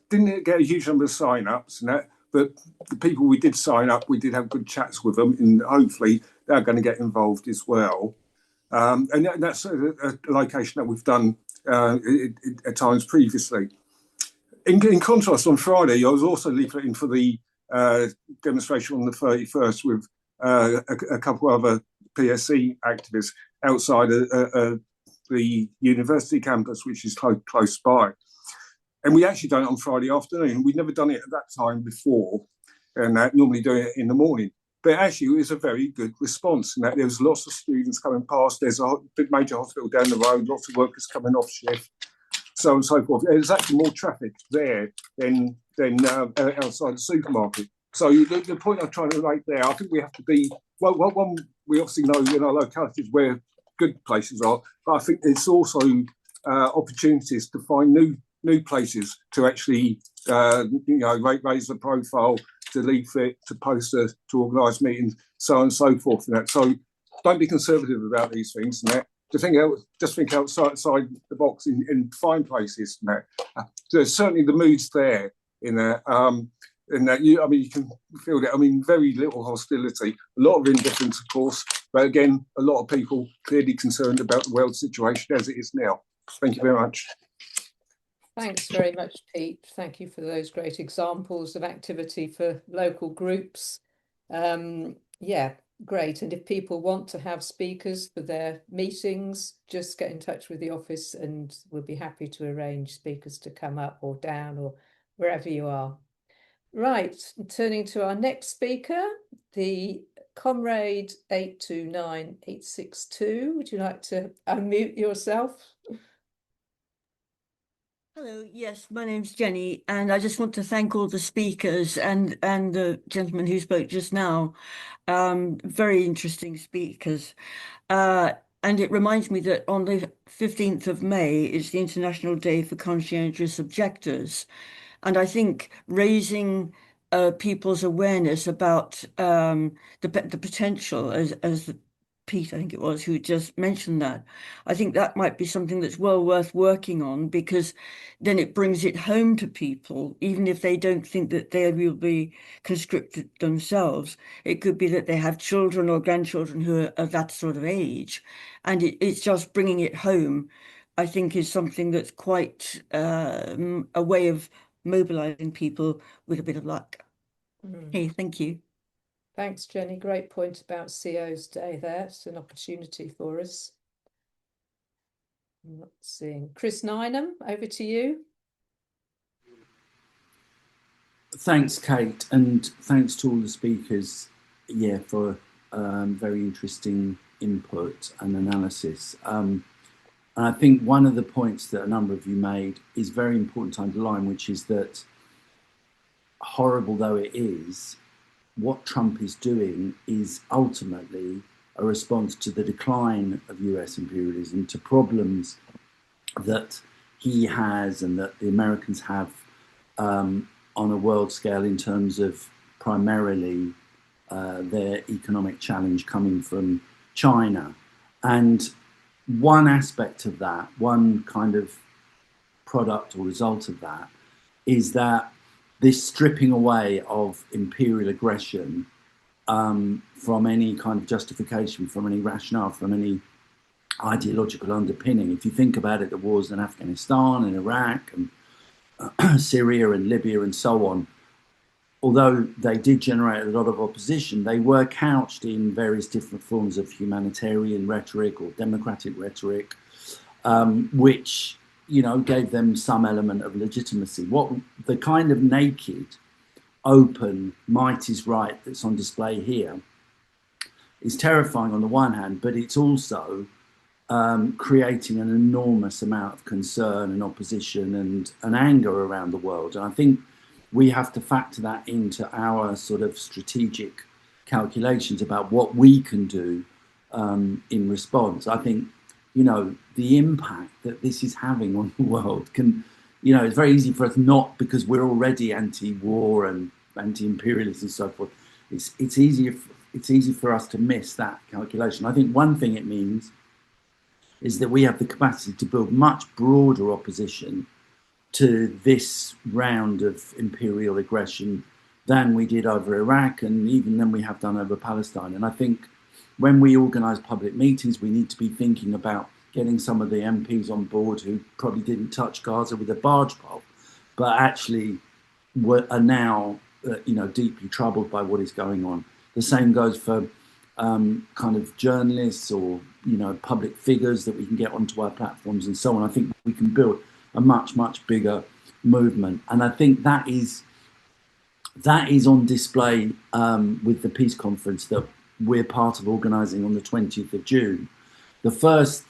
didn't get a huge number of sign-ups and that, but the people we did sign up, we did have good chats with them, and hopefully they're going to get involved as well. And that's a location that we've done at times previously. In contrast, on Friday, I was also leafleting for the demonstration on the 31st with a couple of other PSC activists outside the university campus, which is close by. And we actually done it on Friday afternoon. We'd never done it at that time before, and normally do it in the morning. But actually, it was a very good response. And that there was lots of students coming past. There's a big major hospital down the road, lots of workers coming off shift, so on and so forth. There's actually more traffic there than outside the supermarket. So the point I'm trying to make there, I think we have to be, well, one, we obviously know in our localities where good places are, but I think it's also opportunities to find new places to actually, raise the profile, to leaflet, to poster, to organise meetings, so on and so forth. And that. So don't be conservative about these things. And that. Just think outside the box and find places. And that. There's certainly the mood's there in there. And that you can feel that. Very little hostility, a lot of indifference, of course, but again, a lot of people clearly concerned about the world situation as it is now. Thank you very much. Thanks very much, Pete. Thank you for those great examples of activity for local groups. Yeah, great. And if people want to have speakers for their meetings, just get in touch with the office and we'll be happy to arrange speakers to come up or down or wherever you are. Right, turning to our next speaker, the Comrade 829862. Would you like to unmute yourself? Hello, yes, my name's Jenny, and I just want to thank all the speakers and the gentleman who spoke just now. Very interesting speakers. And it reminds me that on the 15th of May is the International Day for Conscientious Objectors. And I think raising people's awareness about the potential, as Pete, I think it was, who just mentioned that. I think that might be something that's well worth working on, because then it brings it home to people, even if they don't think that they will be conscripted themselves. It could be that they have children or grandchildren who are of that sort of age. And it's just bringing it home, I think, is something that's quite a way of mobilizing people with a bit of luck. Okay, thank you. Thanks, Jenny. Great point about CO's Day there. It's an opportunity for us. I'm not seeing. Chris Nynham, over to you. Thanks, Kate, and thanks to all the speakers, for very interesting input and analysis. And I think one of the points that a number of you made is very important to underline, which is that, horrible though it is, what Trump is doing is ultimately a response to the decline of US imperialism, to problems that he has and that the Americans have on a world scale in terms of primarily their economic challenge coming from China. And one aspect of that, one kind of product or result of that, is that this stripping away of imperial aggression from any kind of justification, from any rationale, from any ideological underpinning. If you think about it, the wars in Afghanistan and Iraq and Syria and Libya and so on, although they did generate a lot of opposition, they were couched in various different forms of humanitarian rhetoric or democratic rhetoric, which gave them some element of legitimacy. What the kind of naked, open, might is right that's on display here is terrifying on the one hand, but it's also creating an enormous amount of concern and opposition and anger around the world. And I think we have to factor that into our sort of strategic calculations about what we can do in response. I think the impact that this is having on the world can you know, it's very easy for us not, because we're already anti-war and anti-imperialist and so forth. It's easy for us to miss that calculation. I think one thing it means is that we have the capacity to build much broader opposition to this round of imperial aggression than we did over Iraq, and even than we have done over Palestine. And I think when we organise public meetings, we need to be thinking about getting some of the MPs on board who probably didn't touch Gaza with a barge pole, but actually are now, deeply troubled by what is going on. The same goes for kind of journalists or, public figures that we can get onto our platforms and so on. I think we can build a much, much bigger movement. And I think that is on display with the peace conference that we're part of organising on the 20th of June. The first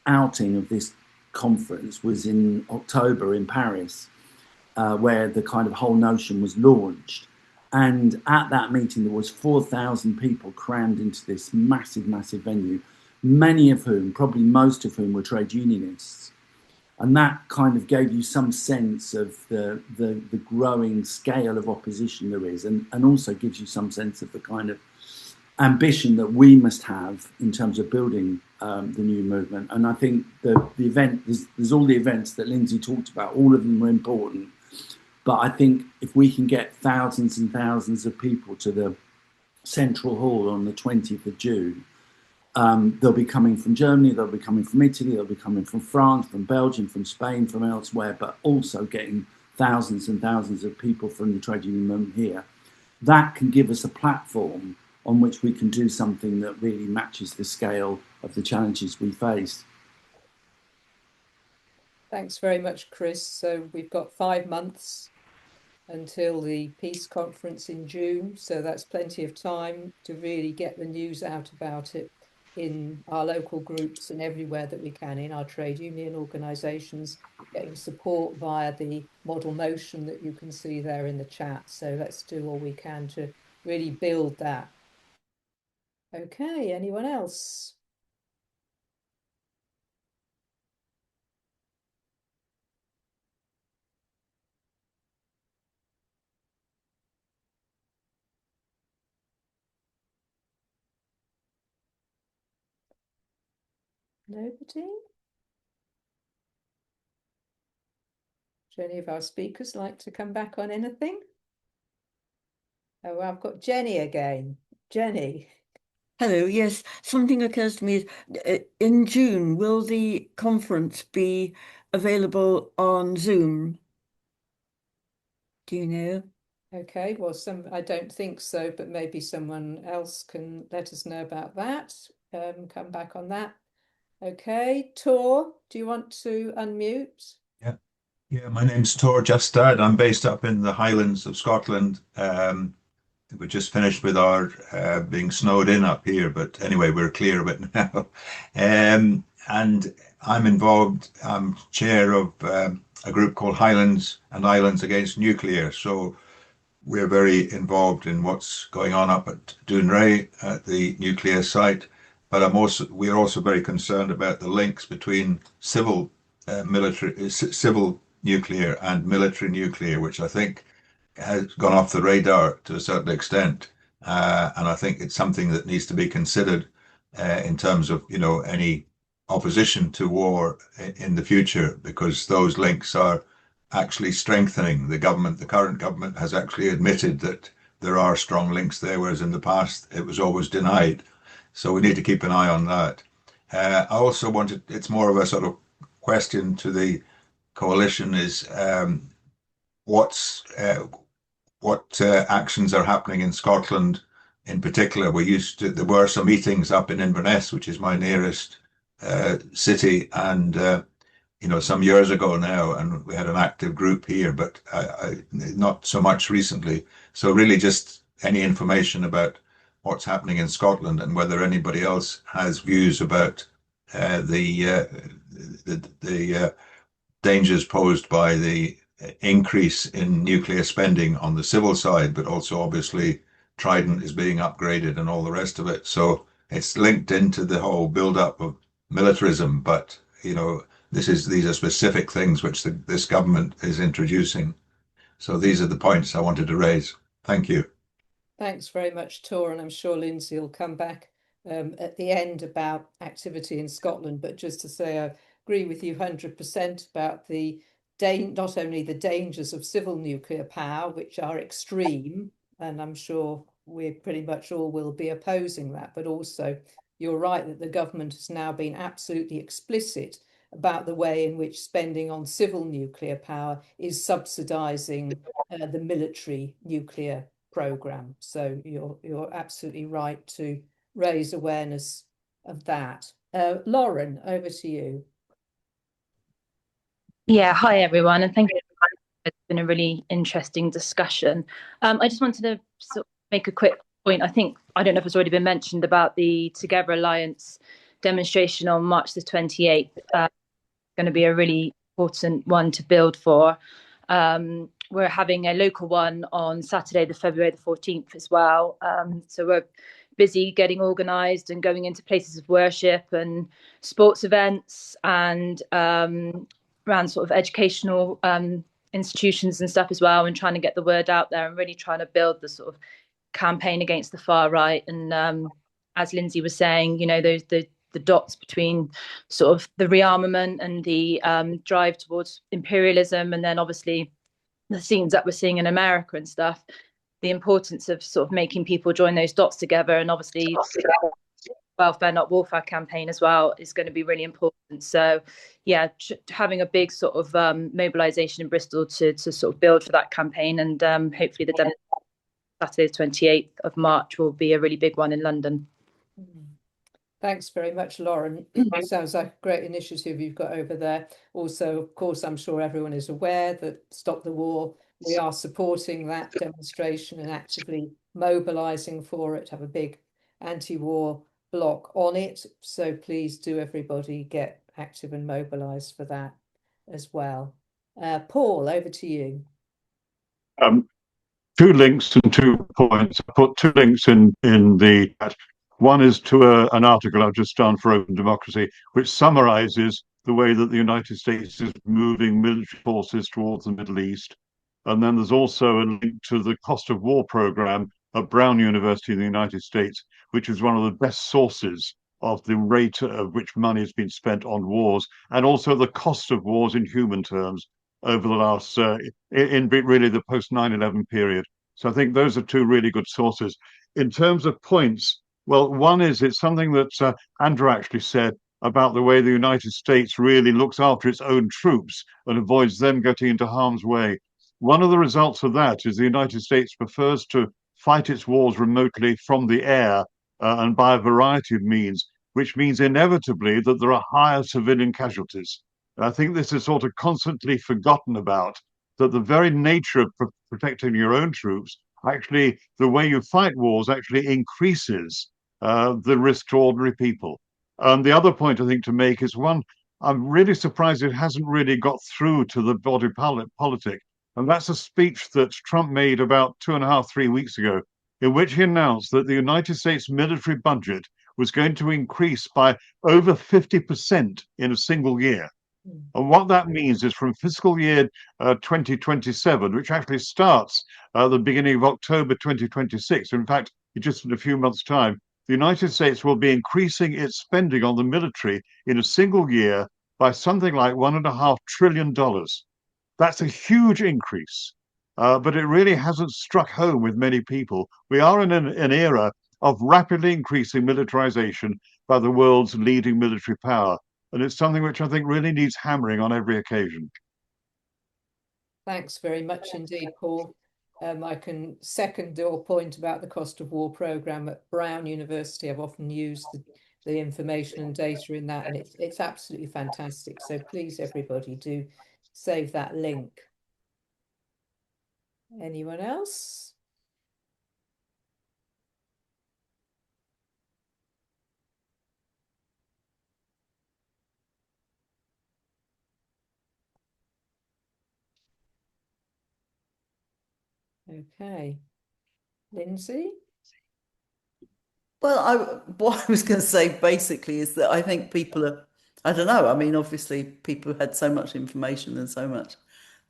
outing of this conference was in October in Paris, where the kind of whole notion was launched. And at that meeting, there was 4,000 people crammed into this massive, massive venue, many of whom, probably most of whom, were trade unionists. And that kind of gave you some sense of the growing scale of opposition there is, and also gives you some sense of the kind of ambition that we must have in terms of building the new movement. And I think the event, there's all the events that Lindsey talked about, all of them are important. But I think if we can get thousands and thousands of people to the Central Hall on the 20th of June, they'll be coming from Germany, they'll be coming from Italy, they'll be coming from France, from Belgium, from Spain, from elsewhere, but also getting thousands and thousands of people from the trade union movement here. That can give us a platform on which we can do something that really matches the scale of the challenges we face. Thanks very much, Chris. So we've got 5 months until the peace conference in June. So that's plenty of time to really get the news out about it in our local groups and everywhere that we can, in our trade union organisations, getting support via the model motion that you can see there in the chat. So let's do all we can to really build that. Okay, anyone else? Nobody? Do any of our speakers like to come back on anything? Oh, I've got Jenny again. Jenny. Hello, yes, something occurs to me. In June, will the conference be available on Zoom? Do you know? Okay, well, I don't think so, but maybe someone else can let us know about that. Come back on that. Okay, Tor, do you want to unmute? Yeah, my name's Tor Justad. I'm based up in the Highlands of Scotland. We just finished with our being snowed in up here, but anyway, we're clear of it now. And I'm involved, I'm chair of a group called Highlands and Islands Against Nuclear. So we're very involved in what's going on up at Dounreay at the nuclear site. But we're also very concerned about the links between civil nuclear and military nuclear, which I think has gone off the radar to a certain extent. And I think it's something that needs to be considered in terms of, any opposition to war in the future, because those links are actually strengthening. The current government has actually admitted that there are strong links there, whereas in the past it was always denied. So we need to keep an eye on that. I also it's more of a sort of question to the coalition is what actions are happening in Scotland in particular. There were some meetings up in Inverness, which is my nearest city, and some years ago now, and we had an active group here, but not so much recently. So really just any information about what's happening in Scotland and whether anybody else has views about the dangers posed by the increase in nuclear spending on the civil side, but also obviously Trident is being upgraded and all the rest of it. So it's linked into the whole build-up of militarism, but these are specific things which this government is introducing. So these are the points I wanted to raise. Thank you. Thanks very much, Tor, and I'm sure Lindsey will come back at the end about activity in Scotland. But just to say, I agree with you 100% about the not only the dangers of civil nuclear power, which are extreme, and I'm sure we pretty much all will be opposing that, but also you're right that the government has now been absolutely explicit about the way in which spending on civil nuclear power is subsidizing the military nuclear program. So you're absolutely right to raise awareness of that. Lauren, over to you. Yeah, hi everyone, and thank you. It's been a really interesting discussion. I just wanted to sort of make a quick point. I don't know if it's already been mentioned about the Together Alliance demonstration on March the 28th. Going to be a really important one to build for. We're having a local one on Saturday, the February the 14th as well. So we're busy getting organised and going into places of worship and sports events and around sort of educational institutions and stuff as well, and trying to get the word out there and really trying to build the sort of campaign against the far right. And as Lindsey was saying, you know, the dots between sort of the rearmament and the drive towards imperialism, and then obviously the scenes that we're seeing in America and stuff, the importance of sort of making people join those dots together. And obviously Welfare Not Warfare campaign as well is going to be really important. So yeah, having a big sort of mobilization in Bristol to sort of build for that campaign, and hopefully the Saturday 28th of March will be a really big one in London. Thanks very much, Lauren. Sounds like a great initiative you've got over there. Also, of course, I'm sure everyone is aware that Stop the War, we are supporting that demonstration and actively mobilising for it, have a big anti-war block on it. So please do everybody get active and mobilised for that as well. Paul, over to you. 2 links and 2 points. I put 2 links in the chat. One is to an article I've just done for Open Democracy, which summarizes the way that the United States is moving military forces towards the Middle East. And then there's also a link to the cost of war program at Brown University in the United States, which is one of the best sources of the rate at which money has been spent on wars, and also the cost of wars in human terms over the last, in really the post 9/11 period. So I think those are 2 really good sources. In terms of points, well, one is it's something that Andrew actually said about the way the United States really looks after its own troops and avoids them getting into harm's way. One of the results of that is the United States prefers to fight its wars remotely from the air and by a variety of means, which means inevitably that there are higher civilian casualties. And I think this is sort of constantly forgotten about, that the very nature of protecting your own troops, actually, the way you fight wars actually increases the risk to ordinary people. And the other point I think to make is one, I'm really surprised it hasn't really got through to the body politic. And that's a speech that Trump made about 2.5, 3 weeks ago, in which he announced that the United States military budget was going to increase by over 50% in a single year. And what that means is from fiscal year 2027, which actually starts at the beginning of October 2026, in fact, just in a few months' time, the United States will be increasing its spending on the military in a single year by something like $1.5 trillion. That's a huge increase, but it really hasn't struck home with many people. We are in an era of rapidly increasing militarization by the world's leading military power. And it's something which I think really needs hammering on every occasion. Thanks very much indeed, Paul. I can second your point about the cost of war program at Brown University. I've often used the information and data in that, and it's absolutely fantastic. So please, everybody, do save that link. Anyone else? Okay. Lindsey? Well, what I was going to say basically is that I think people are I don't know. I mean, obviously, people had so much information and so much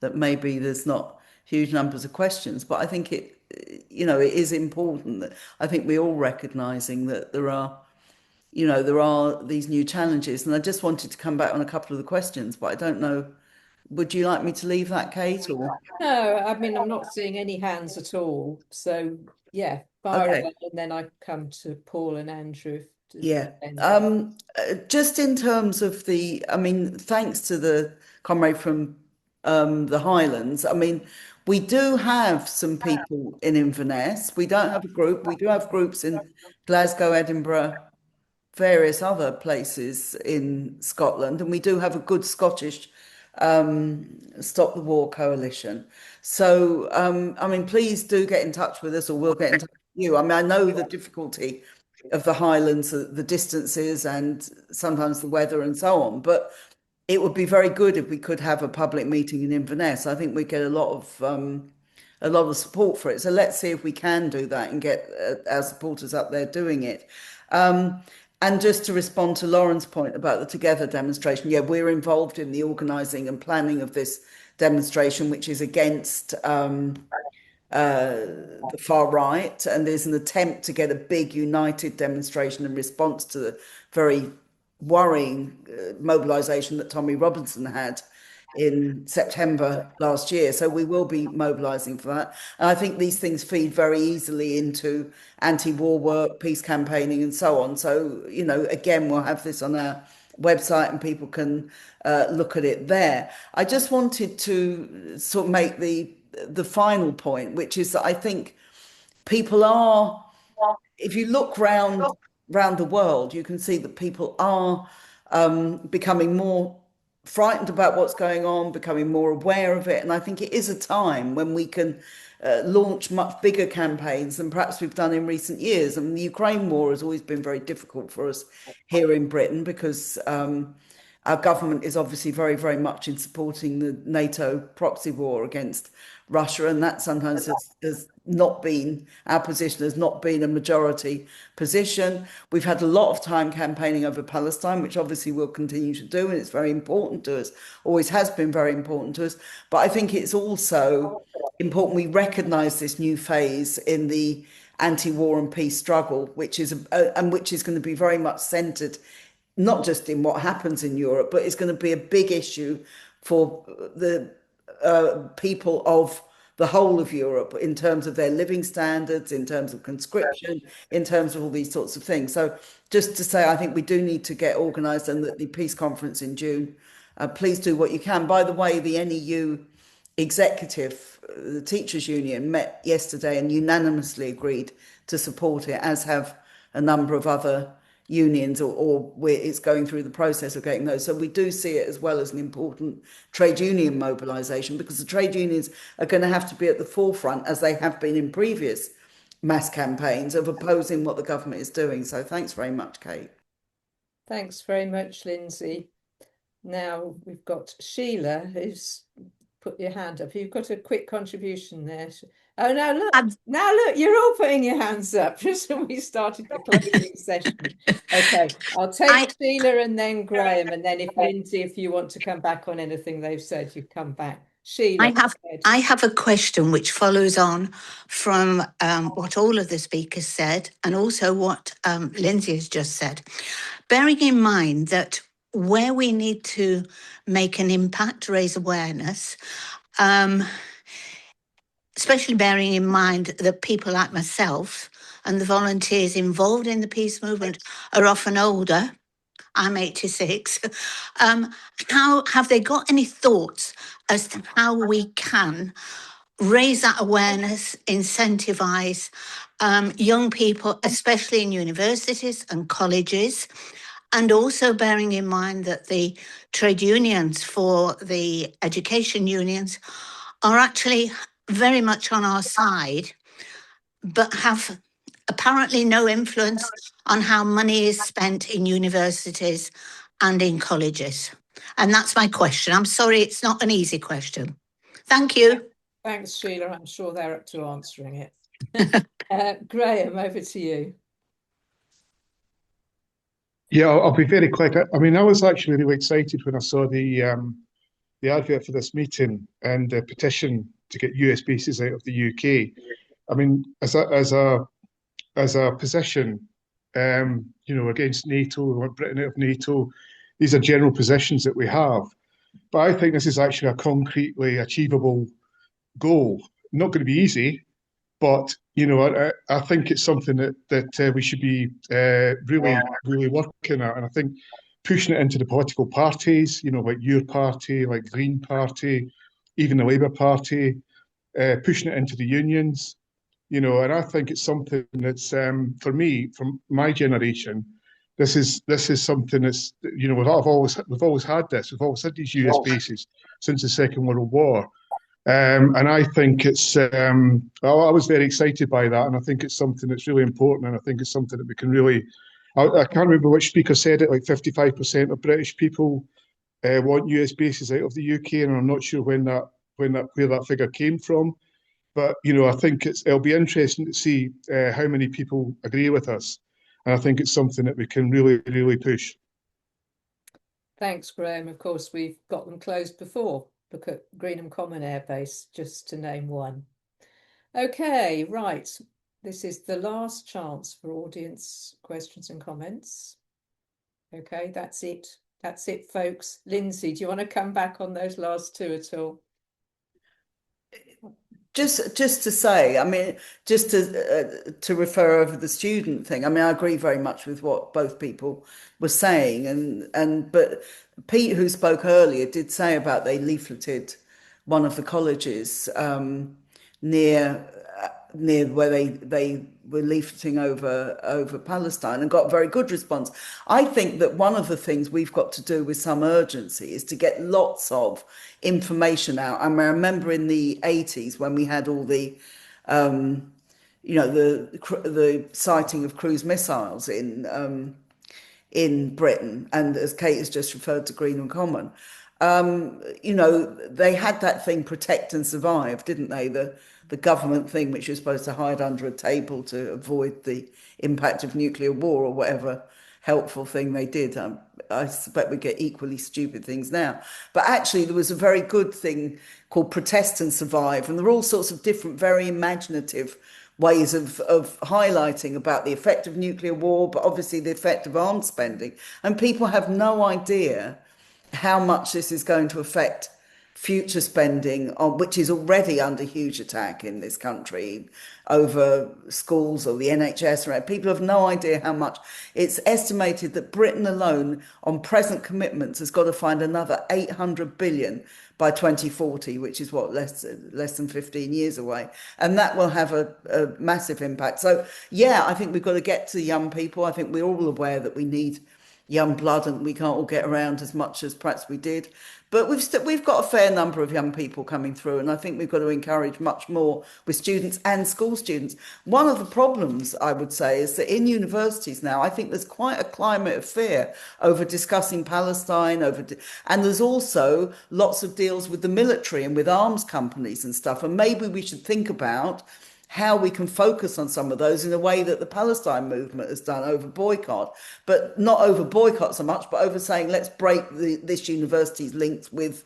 that maybe there's not huge numbers of questions. But I think it is important that I think we're all recognizing that there are these new challenges. And I just wanted to come back on a couple of the questions, but I don't know. Would you like me to leave that, Kate, or? No, I mean, I'm not seeing any hands at all. So, yeah, fire Okay. away, and then I come to Paul and Andrew. Yeah. Just in terms of thanks to the comrade from the Highlands. I mean, we do have some people in Inverness. We don't have a group. We do have groups in Glasgow, Edinburgh, various other places in Scotland, and we do have a good Scottish Stop the War coalition. So, please do get in touch with us, or we'll get in touch with you. I mean, I know the difficulty of the Highlands, the distances, and sometimes the weather and so on, but it would be very good if we could have a public meeting in Inverness. I think we get a lot of support for it. So let's see if we can do that and get our supporters up there doing it. And just to respond to Lauren's point about the Together demonstration, yeah, we're involved in the organising and planning of this demonstration, which is against the far right, and there's an attempt to get a big united demonstration in response to the very worrying mobilisation that Tommy Robinson had in September last year. So we will be mobilising for that. And I think these things feed very easily into anti-war work, peace campaigning and so on. So, again, we'll have this on our website and people can look at it there. I just wanted to sort of make the final point, which is that I think people are, if you look round the world, you can see that people are becoming more frightened about what's going on, becoming more aware of it. And I think it is a time when we can launch much bigger campaigns than perhaps we've done in recent years. And the Ukraine war has always been very difficult for us here in Britain because our government is obviously very, very much in supporting the NATO proxy war against Russia, and that sometimes has not been, our position has not been a majority position. We've had a lot of time campaigning over Palestine, which obviously we'll continue to do, and it's very important to us, always has been very important to us. But I think it's also important we recognise this new phase in the anti-war and peace struggle, which is going to be very much centred not just in what happens in Europe, but it's going to be a big issue for the people of the whole of Europe in terms of their living standards, in terms of conscription, in terms of all these sorts of things. So just to say, I think we do need to get organised, and that the peace conference in June, please do what you can. By the way, the NEU executive, the teachers union, met yesterday and unanimously agreed to support it, as have a number of other unions, or where it's going through the process of getting those. So we do see it as well as an important trade union mobilisation, because the trade unions are going to have to be at the forefront, as they have been in previous mass campaigns, of opposing what the government is doing. So thanks very much, Kate. Thanks very much, Lindsay. Now we've got Sheila, who's put your hand up. You've got a quick contribution there. Oh, now look, you're all putting your hands up just when we started the closing session. Okay, I'll take Sheila and then Graham, and then if Lindsay, if you want to come back on anything they've said, you come back. Sheila. I have a question which follows on from what all of the speakers said, and also what Lindsay has just said. Bearing in mind that where we need to make an impact, raise awareness, especially bearing in mind that people like myself and the volunteers involved in the peace movement are often older. I'm 86. How have they got any thoughts as to how we can raise that awareness, incentivise young people, especially in universities and colleges, and also bearing in mind that the trade unions for the education unions are actually very much on our side, but have apparently no influence on how money is spent in universities and in colleges. And that's my question. I'm sorry, it's not an easy question. Thank you. Thanks, Sheila. I'm sure they're up to answering it. Graham, over to you. Yeah, I'll be very quick. I mean, I was actually really excited when I saw the advert for this meeting and the petition to get US bases out of the UK. I mean, as a position, against NATO, we want Britain out of NATO. These are general positions that we have, but I think this is actually a concretely achievable goal. Not going to be easy, but I think it's something that we should be really working at, and I think pushing it into the political parties, like your party, like Green Party, even the Labour Party, pushing it into the unions, and I think it's something that's for me, from my generation, this is something that's we've always had this, we've always had these US bases since the Second World War. And I think I was very excited by that, and I think it's something that's really important, and I think it's something that we can really. I can't remember which speaker said it. Like 55% of British people want US bases out of the UK, and I'm not sure where that figure came from. But I think it'll be interesting to see how many people agree with us, and I think it's something that we can really push. Thanks, Graham. Of course, we've got them closed before. Look at Greenham Common Air Base, just to name one. Okay, right. This is the last chance for audience questions and comments. Okay, that's it. That's it, folks. Lindsey, do you want to come back on those last two at all? Just to say, I mean, just to refer over the student thing. I mean, I agree very much with what both people were saying, but Pete, who spoke earlier, did say about they leafleted one of the colleges near where they were leafleting over Palestine and got a very good response. I think that one of the things we've got to do with some urgency is to get lots of information out. I mean, I remember in the 80s when we had all the the sighting of cruise missiles in Britain, and as Kate has just referred to Greenland Common, they had that thing, protect and survive, didn't they? The government thing, which you're supposed to hide under a table to avoid the impact of nuclear war or whatever helpful thing they did. I suspect we get equally stupid things now. But actually, there was a very good thing called protest and survive. And there are all sorts of different, very imaginative ways of highlighting about the effect of nuclear war, but obviously the effect of arms spending. And people have no idea how much this is going to affect future spending, which is already under huge attack in this country over schools or the NHS. People have no idea how much. It's estimated that Britain alone on present commitments has got to find another 800 billion by 2040, which is what, less than 15 years away. And that will have a massive impact. So, yeah, I think we've got to get to young people. I think we're all aware that we need young blood and we can't all get around as much as perhaps we did. But we've got a fair number of young people coming through, and I think we've got to encourage much more with students and school students. One of the problems, I would say, is that in universities now, I think there's quite a climate of fear over discussing Palestine, and there's also lots of deals with the military and with arms companies and stuff. And maybe we should think about how we can focus on some of those in a way that the Palestine movement has done over boycott, but not over boycott so much, but over saying, let's break this university's links with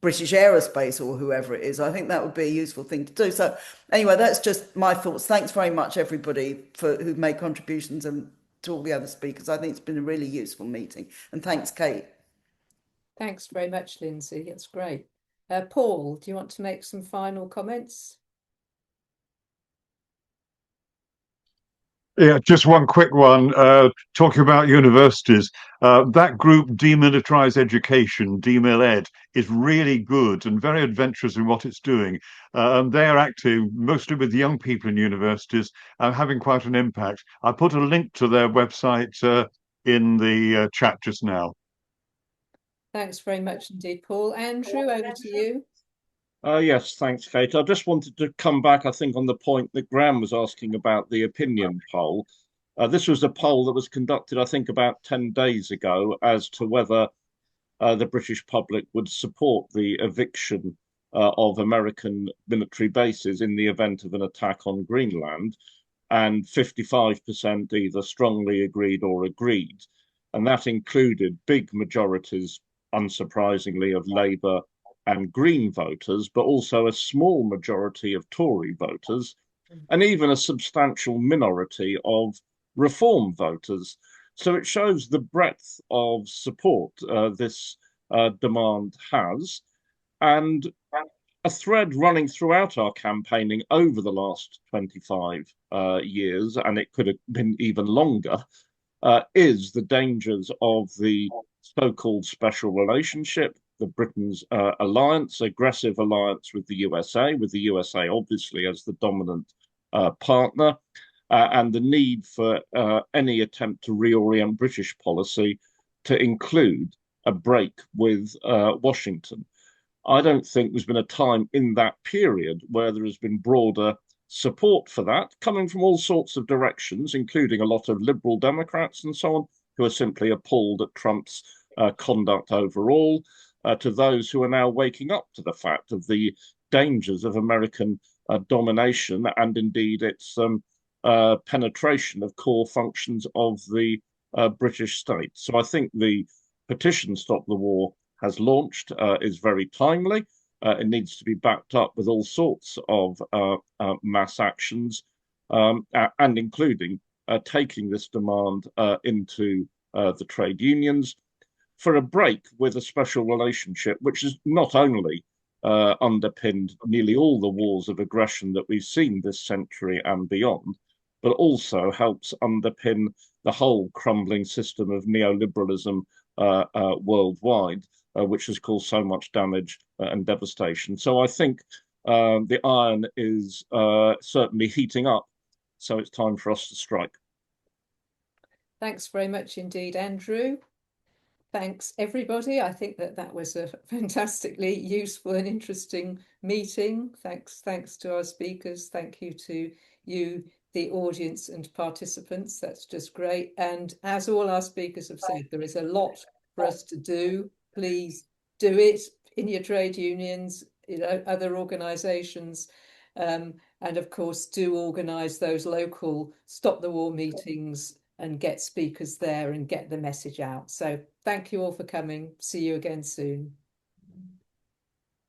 British Aerospace or whoever it is. I think that would be a useful thing to do. So anyway, that's just my thoughts. Thanks very much, everybody, who've made contributions, and to all the other speakers. I think it's been a really useful meeting. And thanks, Kate. Thanks very much, Lindsey. That's great. Paul, do you want to make some final comments? Yeah, just one quick one. Talking about universities, that group Demilitarise Education, DMIL-Ed, is really good and very adventurous in what it's doing. And they are active mostly with young people in universities and having quite an impact. I put a link to their website in the chat just now. Thanks very much indeed, Paul. Andrew, over to you. Yes, thanks, Kate. I just wanted to come back, I think, on the point that Graham was asking about the opinion poll. This was a poll that was conducted, I think, about 10 days ago as to whether the British public would support the eviction of American military bases in the event of an attack on Greenland. And 55% either strongly agreed or agreed. and that included big majorities, unsurprisingly, of Labour and Green voters, but also a small majority of Tory voters, and even a substantial minority of Reform voters. So it shows the breadth of support this demand has. And a thread running throughout our campaigning over the last 25 years, and it could have been even longer, is the dangers of the so-called special relationship, the Britain's alliance, aggressive alliance with the USA obviously as the dominant partner, and the need for any attempt to reorient British policy to include a break with Washington. I don't think there's been a time in that period where there has been broader support for that, coming from all sorts of directions, including a lot of Liberal Democrats and so on, who are simply appalled at Trump's conduct overall, to those who are now waking up to the fact of the dangers of American domination and indeed its penetration of core functions of the British state. So I think the petition Stop the War has launched is very timely. It needs to be backed up with all sorts of mass actions, and including taking this demand into the trade unions for a break with a special relationship, which has not only underpinned nearly all the wars of aggression that we've seen this century and beyond, but also helps underpin the whole crumbling system of neoliberalism worldwide, which has caused so much damage and devastation. So I think the iron is certainly heating up, so it's time for us to strike. Thanks very much indeed, Andrew. Thanks, everybody. I think that was a fantastically useful and interesting meeting. Thanks to our speakers. Thank you to you, the audience and participants. That's just great. And as all our speakers have said, there is a lot for us to do. Please do it in your trade unions, other organisations, and of course do organise those local Stop the War meetings and get speakers there and get the message out. So thank you all for coming. See you again soon.